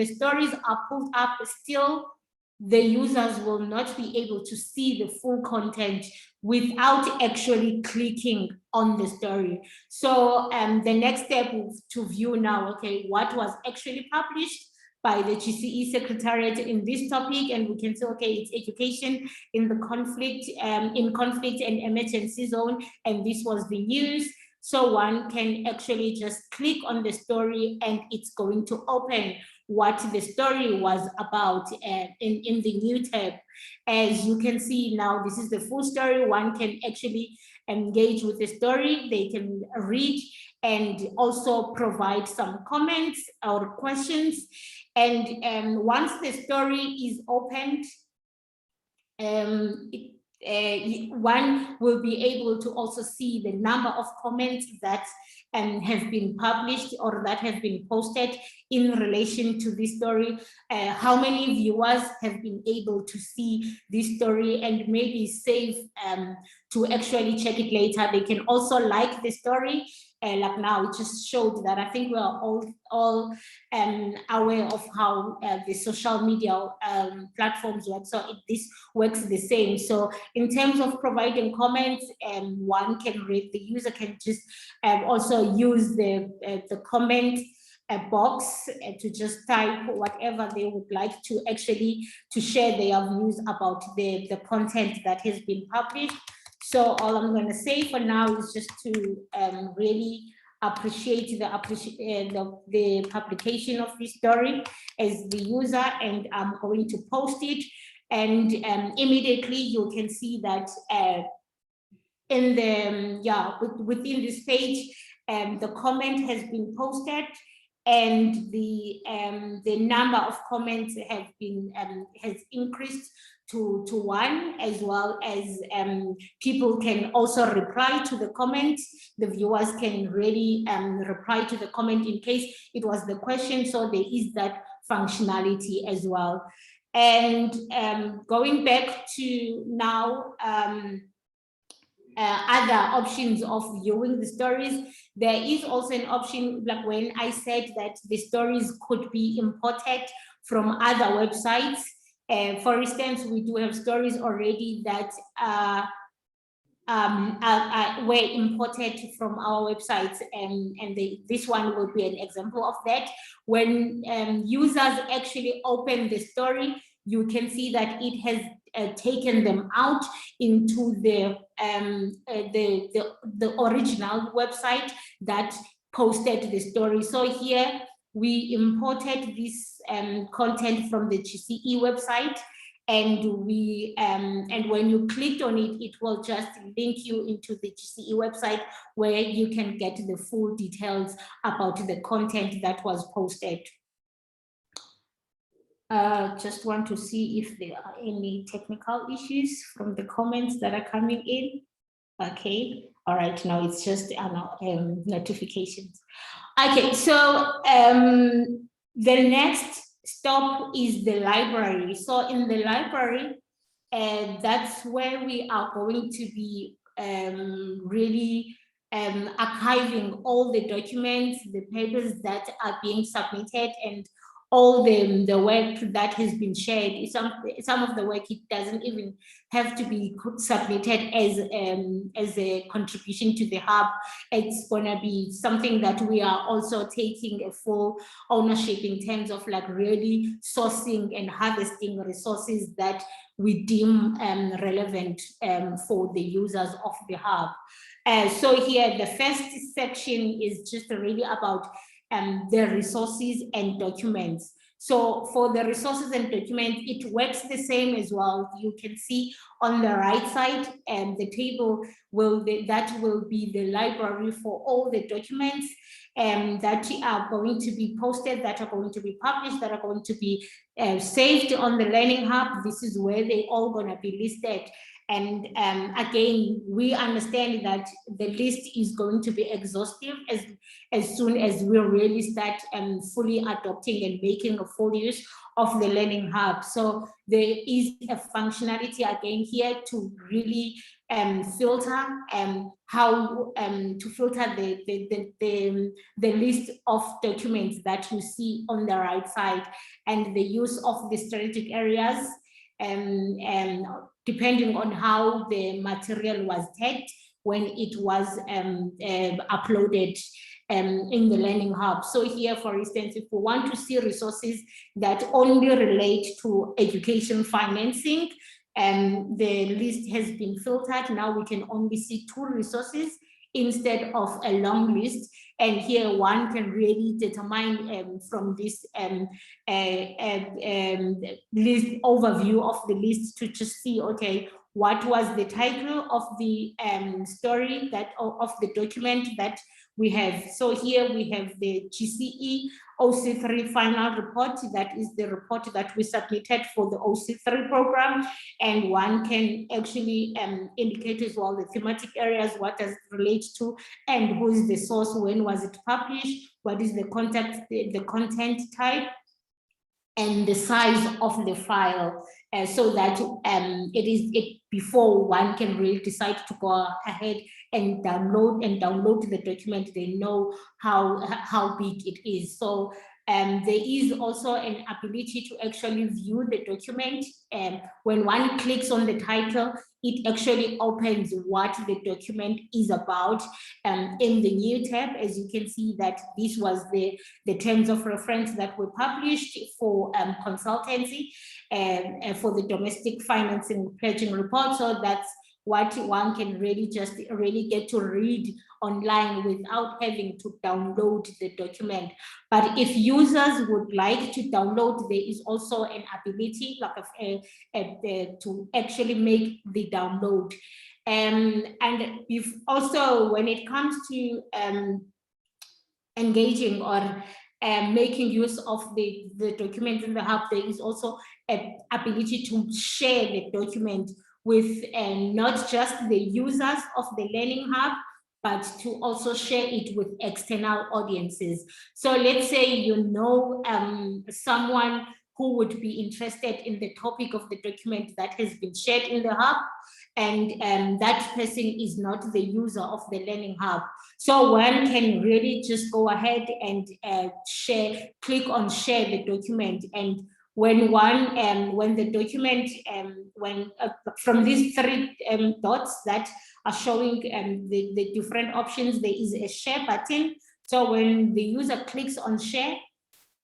stories are pulled up, still the users will not be able to see the full content without actually clicking on the story. So the next step is to view now, okay, what was actually published by the GCE Secretariat in this topic, and we can say, okay, it's education in the conflict and emergency zone, and this was the news. So one can actually just click on the story, and it's going to open what the story was about in the new tab. As you can see now, this is the full story. One can actually engage with the story. They can read and also provide some comments or questions. And once the story is opened, one will be able to also see the number of comments that have been published or that have been posted in relation to this story, how many viewers have been able to see this story and maybe save to actually check it later. They can also like the story. Like now, it just showed that I think we are all aware of how the social media platforms work. So this works the same. So in terms of providing comments, one can read, the user can just also use the comment box to just type whatever they would like to actually to share their views about the content that has been published. So all I'm going to say for now is just to really appreciate the publication of this story as the user, and I'm going to post it, and immediately you can see that in the within this page the comment has been posted, and the number of comments have been has increased to 1, as well as people can also reply to the comments. The viewers can really reply to the comment in case it was the question, so there is that functionality as well. And going back to now other options of viewing the stories, there is also an option, like when I said that the stories could be imported from other websites. For instance, we do have stories already that were imported from our websites, and this one will be an example of that. When users actually open the story, you can see that it has taken them out into the original website that posted the story. So here we imported this content from the GCE website, and we and when you clicked on it, it will just link you into the GCE website where you can get the full details about the content that was posted. Just want to see if there are any technical issues from the comments that are coming in. Okay, all right, now it's just notifications. Okay, so the next stop is the library. So in the library, that's where we are going to be really archiving all the documents, the papers that are being submitted, and all the work that has been shared. Some of the work, it doesn't even have to be submitted as a contribution to the hub. It's gonna be something that we are also taking a full ownership in terms of like really sourcing and harvesting resources that we deem relevant for the users of the hub. So here, the first section is just really about the resources and documents. So for the resources and documents, it works the same as well. You can see on the right side, and the table that will be the library for all the documents. that are going to be posted, that are going to be published, that are going to be saved on the Learning Hub. This is where they all going to be listed. And again, we understand that the list is going to be exhaustive as soon as we really start fully adopting and making a full use of the Learning Hub. So there is a functionality again here to really filter how to filter the list of documents that you see on the right side, and the use of the strategic areas and depending on how the material was tagged when it was uploaded in the Learning Hub. So here, for instance, if we want to see resources that only relate to education financing, the list has been filtered. Now we can only see 2 resources instead of a long list. And here one can really determine from this list overview of the list to just see, okay, what was the title of the story that of the document that we have. So here we have the GCE OC3 final report. That is the report that we submitted for the OC3 program. And one can actually indicate as well the thematic areas, what does it relate to, and who is the source, when was it published, what is the content type, and the size of the file, so that before one can really decide to go ahead and download the document, they know how big it is. So there is also an ability to actually view the document, and when one clicks on the title, it actually opens what the document is about in the new tab. As you can see that this was the terms of reference that were published for consultancy and for the domestic financing pledging report. So that's what one can really get to read online without having to download the document. But if users would like to download, there is also an ability to actually make the download. And if also, when it comes to engaging or making use of the document in the hub, there is also an ability to share the document with not just the users of the Learning Hub, but to also share it with external audiences. So let's say you know someone who would be interested in the topic of the document that has been shared in the hub, and that person is not the user of the Learning Hub. So one can really just go ahead and click on share the document, and when the document, from these 3 dots that are showing the different options, there is a share button. So when the user clicks on share,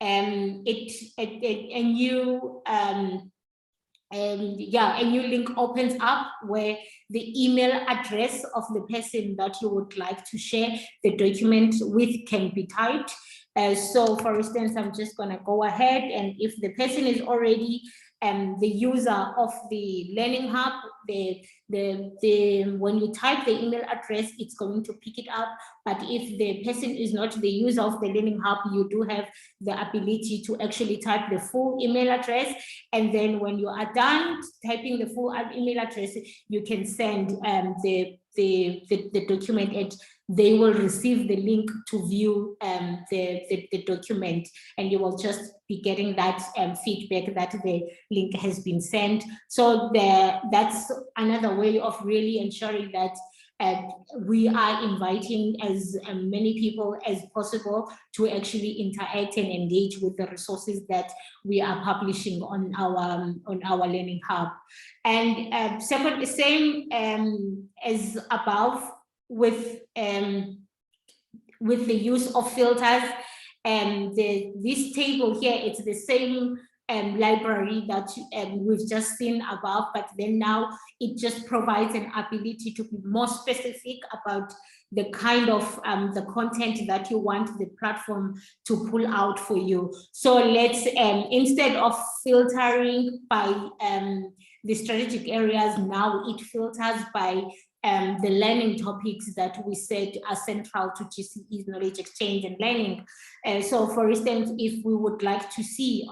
a new link opens up where the email address of the person that you would like to share the document with can be typed. So for instance, I'm just going to go ahead, and if the person is already the user of the Learning Hub, when you type the email address, it's going to pick it up. But if the person is not the user of the Learning Hub, you do have the ability to actually type the full email address. And then when you are done typing the full email address, you can send the document, and they will receive the link to view the document, and you will just be getting that feedback that the link has been sent. So that's another way of really ensuring that we are inviting as many people as possible to actually interact and engage with the resources that we are publishing on our Learning Hub. And same as above, with the use of filters, and this table here, it's the same library that we've just seen above, but then now it just provides an ability to be more specific about the kind of the content that you want the platform to pull out for you. So let's instead of filtering by the strategic areas, now it filters by the learning topics that we said are central to GCE's knowledge exchange and learning. So for instance, if we would like to see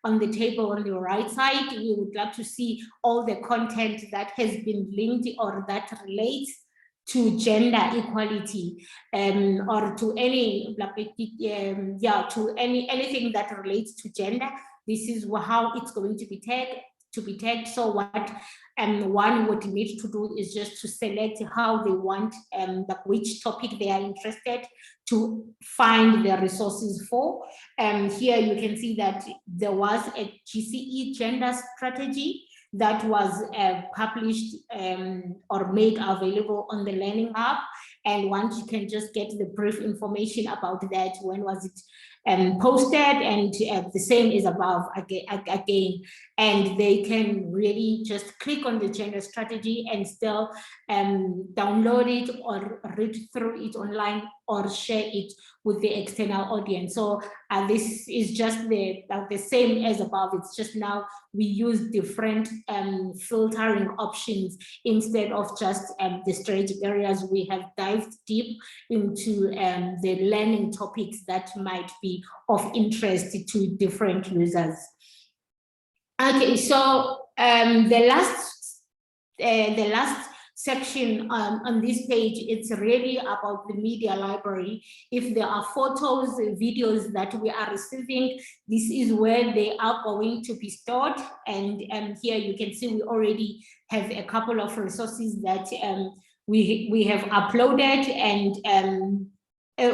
on the table on the right side, we would like to see all the content that has been linked or that relates to gender equality, or to any to anything that relates to gender. This is how it's going to be tagged. So what one would need to do is just to select how they want which topic they are interested to find the resources for. Here you can see that there was a GCE gender strategy that was published or made available on the Learning Hub. And once you can just get the brief information about that, when was it posted, and the same is above again. And they can really just click on the gender strategy and still download it or read through it online or share it with the external audience. So this is just the same as above. It's just now we use different filtering options instead of just the strategic areas. We have dived deep into the learning topics that might be of interest to different users. Okay, so the last section on this page, it's really about the media library. If there are photos, videos that we are receiving, this is where they are going to be stored. And here you can see we already have a couple of resources that we have uploaded, and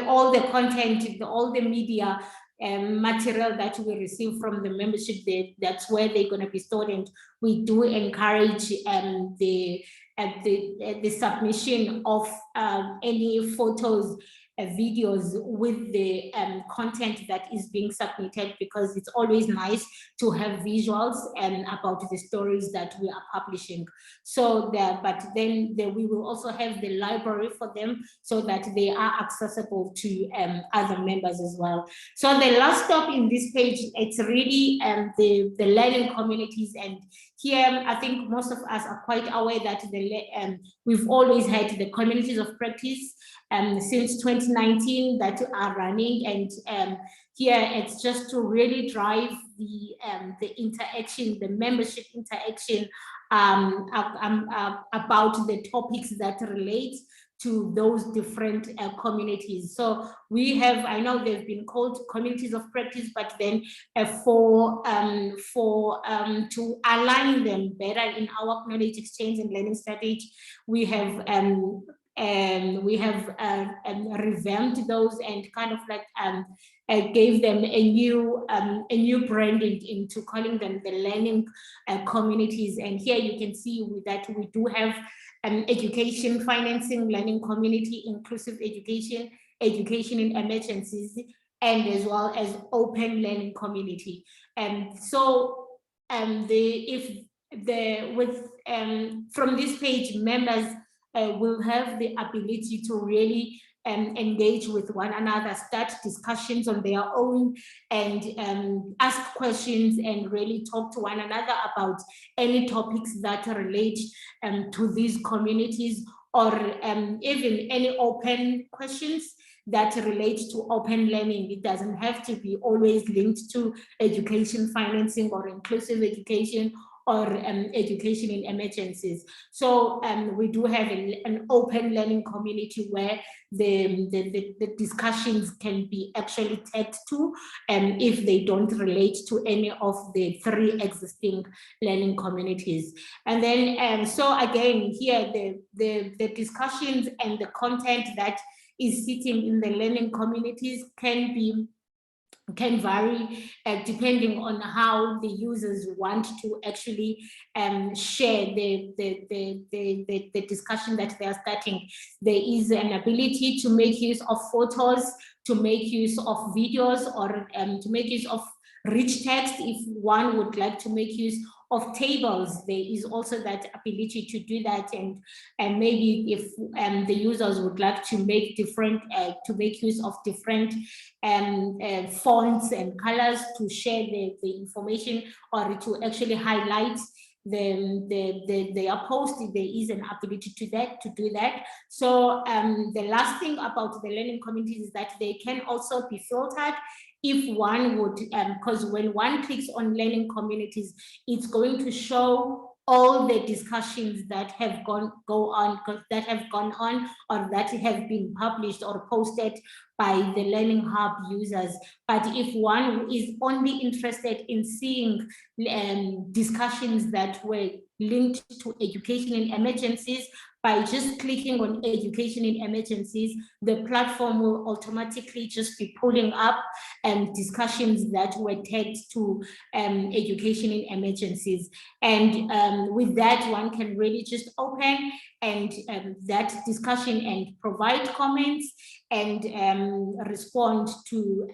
all the content, all the media material that we receive from the membership, that's where they're going to be stored. And we do encourage the submission of any photos, videos with the content that is being submitted, because it's always nice to have visuals about the stories that we are publishing. So but then we will also have the library for them so that they are accessible to other members as well. So the last stop in this page, it's really the learning communities. And here, I think most of us are quite aware that we've always had the communities of practice since 2019 that are running, and here it's just to really drive the interaction, the membership interaction about the topics that relate to those different communities. So we have, I know they've been called communities of practice, but then to align them better in our knowledge exchange and learning strategy, we have revamped those and kind of like gave them a new branding into calling them the learning communities. And here you can see that we do have education financing learning community, inclusive education, education in emergencies, and as well as open learning community. And so from this page, members will have the ability to really engage with one another, start discussions on their own, and ask questions and really talk to one another about any topics that relate to these communities, or even any open questions that relate to open learning. It doesn't have to be always linked to education financing or inclusive education or education in emergencies. So we do have an open learning community where the discussions can be actually tagged to if they don't relate to any of the 3 existing learning communities. And then, so again, here the discussions and the content that is sitting in the learning communities can vary depending on how the users want to actually share the discussion that they are starting. There is an ability to make use of photos, to make use of videos, or to make use of rich text if one would like to make use of tables. There is also that ability to do that, and maybe if the users would like to make use of different fonts and colors to share the information, or to actually highlight their post, there is an ability to do that. So the last thing about the learning communities is that they can also be filtered if one would, because when one clicks on learning communities, it's going to show all the discussions that have gone on or that have been published or posted by the Learning Hub users. But if one is only interested in seeing discussions that were linked to education in emergencies, by just clicking on education in emergencies, the platform will automatically just be pulling up discussions that were tagged to education in emergencies. And with that, one can really just open and that discussion and provide comments and respond to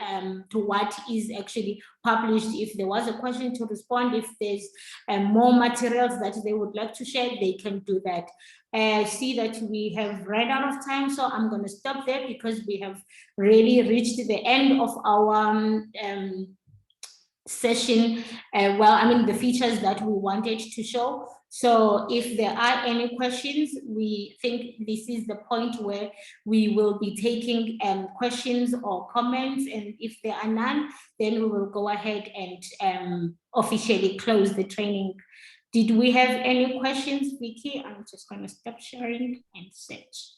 what is actually published. If there was a question, to respond. If there's more materials that they would like to share, they can do that. I see that we have run out of time, so I'm going to stop there because we have really reached the end of our session. Well, I mean, the features that we wanted to show. So if there are any questions, we think this is the point where we will be taking questions or comments. And if there are none, then we will go ahead and officially close the training. Did we have any questions, Vicky? I'm just going to stop sharing and search.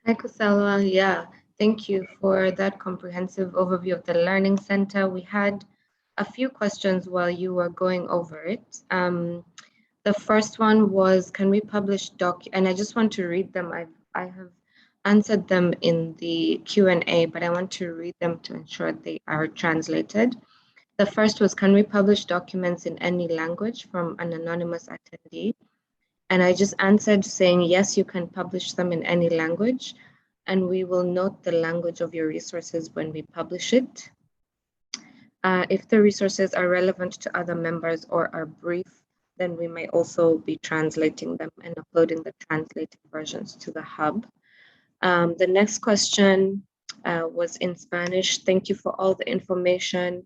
Hi, Kusalwa. Yeah, thank you for that comprehensive overview of the Learning Center. We had a few questions while you were going over it. The first one was, can we publish and I just want to read them. I have answered them in the Q&A, but I want to read them to ensure they are translated. The first was, can we publish documents in any language, from an anonymous attendee? And I just answered saying, yes, you can publish them in any language, and we will note the language of your resources when we publish it. If the resources are relevant to other members or are brief, then we may also be translating them and uploading the translated versions to the hub. The next question was in Spanish. Thank you for all the information.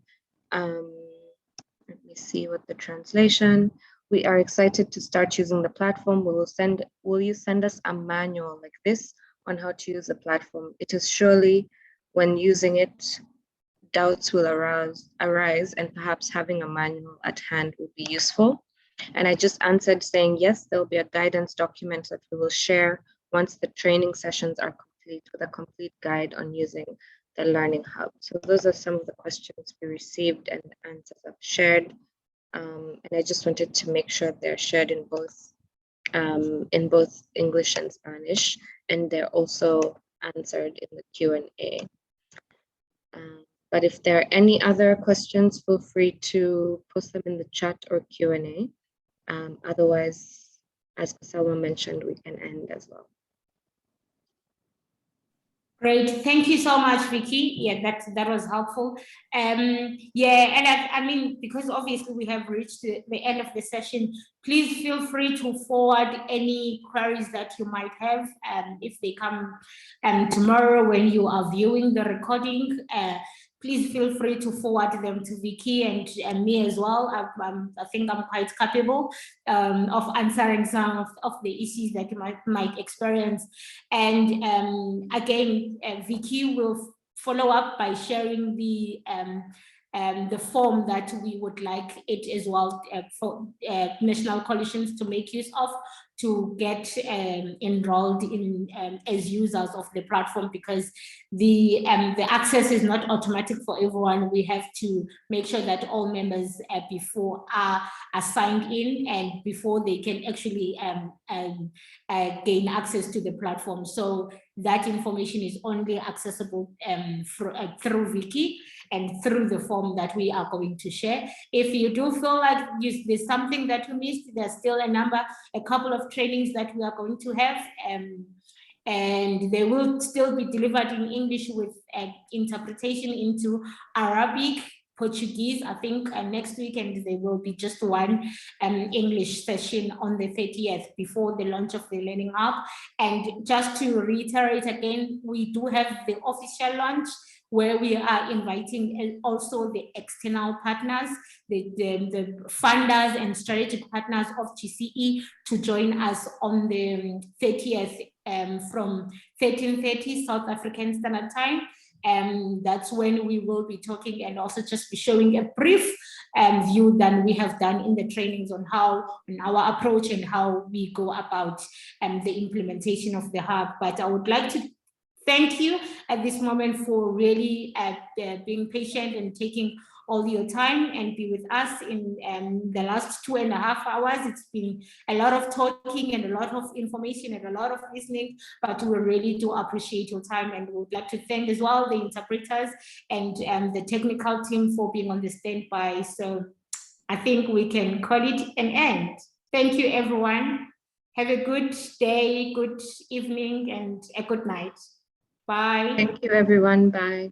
Let me see what the translation. We are excited to start using the platform. Will you send us a manual like this on how to use the platform? It is surely when using it, doubts will arise, and perhaps having a manual at hand will be useful. And I just answered saying, yes, there will be a guidance document that we will share once the training sessions are complete, with a complete guide on using the Learning Hub. So those are some of the questions we received and answers I've shared. And I just wanted to make sure they're shared in both English and Spanish, and they're also answered in the Q&A. But if there are any other questions, feel free to post them in the chat or Q&A. Otherwise, as Kusalwa mentioned, we can end as well. Great, thank you so much, Vicky. Yeah, that was helpful. Yeah, and I mean, because obviously we have reached the end of the session, please feel free to forward any queries that you might have, if they come tomorrow when you are viewing the recording. Please feel free to forward them to Vicky and me as well. I think I'm quite capable of answering some of the issues that you might experience. And again, Vicky will follow up by sharing the form that we would like it as well for national coalitions to make use of, to get enrolled in as users of the platform, because the access is not automatic for everyone. We have to make sure that all members before are signed in and before they can actually gain access to the platform. So that information is only accessible through Vicky and through the form that we are going to share. If you do feel like there's something that you missed, there's still a couple of trainings that we are going to have, and they will still be delivered in English with interpretation into Arabic, Portuguese, I think next week, and there will be just one English session on the 30th before the launch of the Learning Hub. And just to reiterate again, we do have the official launch where we are inviting also the external partners, the funders and strategic partners of GCE to join us on the 30th from 13:30 South African Standard Time. That's when we will be talking and also just be showing a brief view than we have done in the trainings on how, on our approach and how we go about the implementation of the hub. But I would like to thank you at this moment for really being patient and taking all your time and be with us in the last 2.5 hours. It's been a lot of talking and a lot of information and a lot of listening, but we really do appreciate your time, and we would like to thank as well the interpreters and the technical team for being on the standby. So I think we can call it an end. Thank you, everyone. Have a good day, good evening, and a good night. Bye. Thank you, everyone. Bye.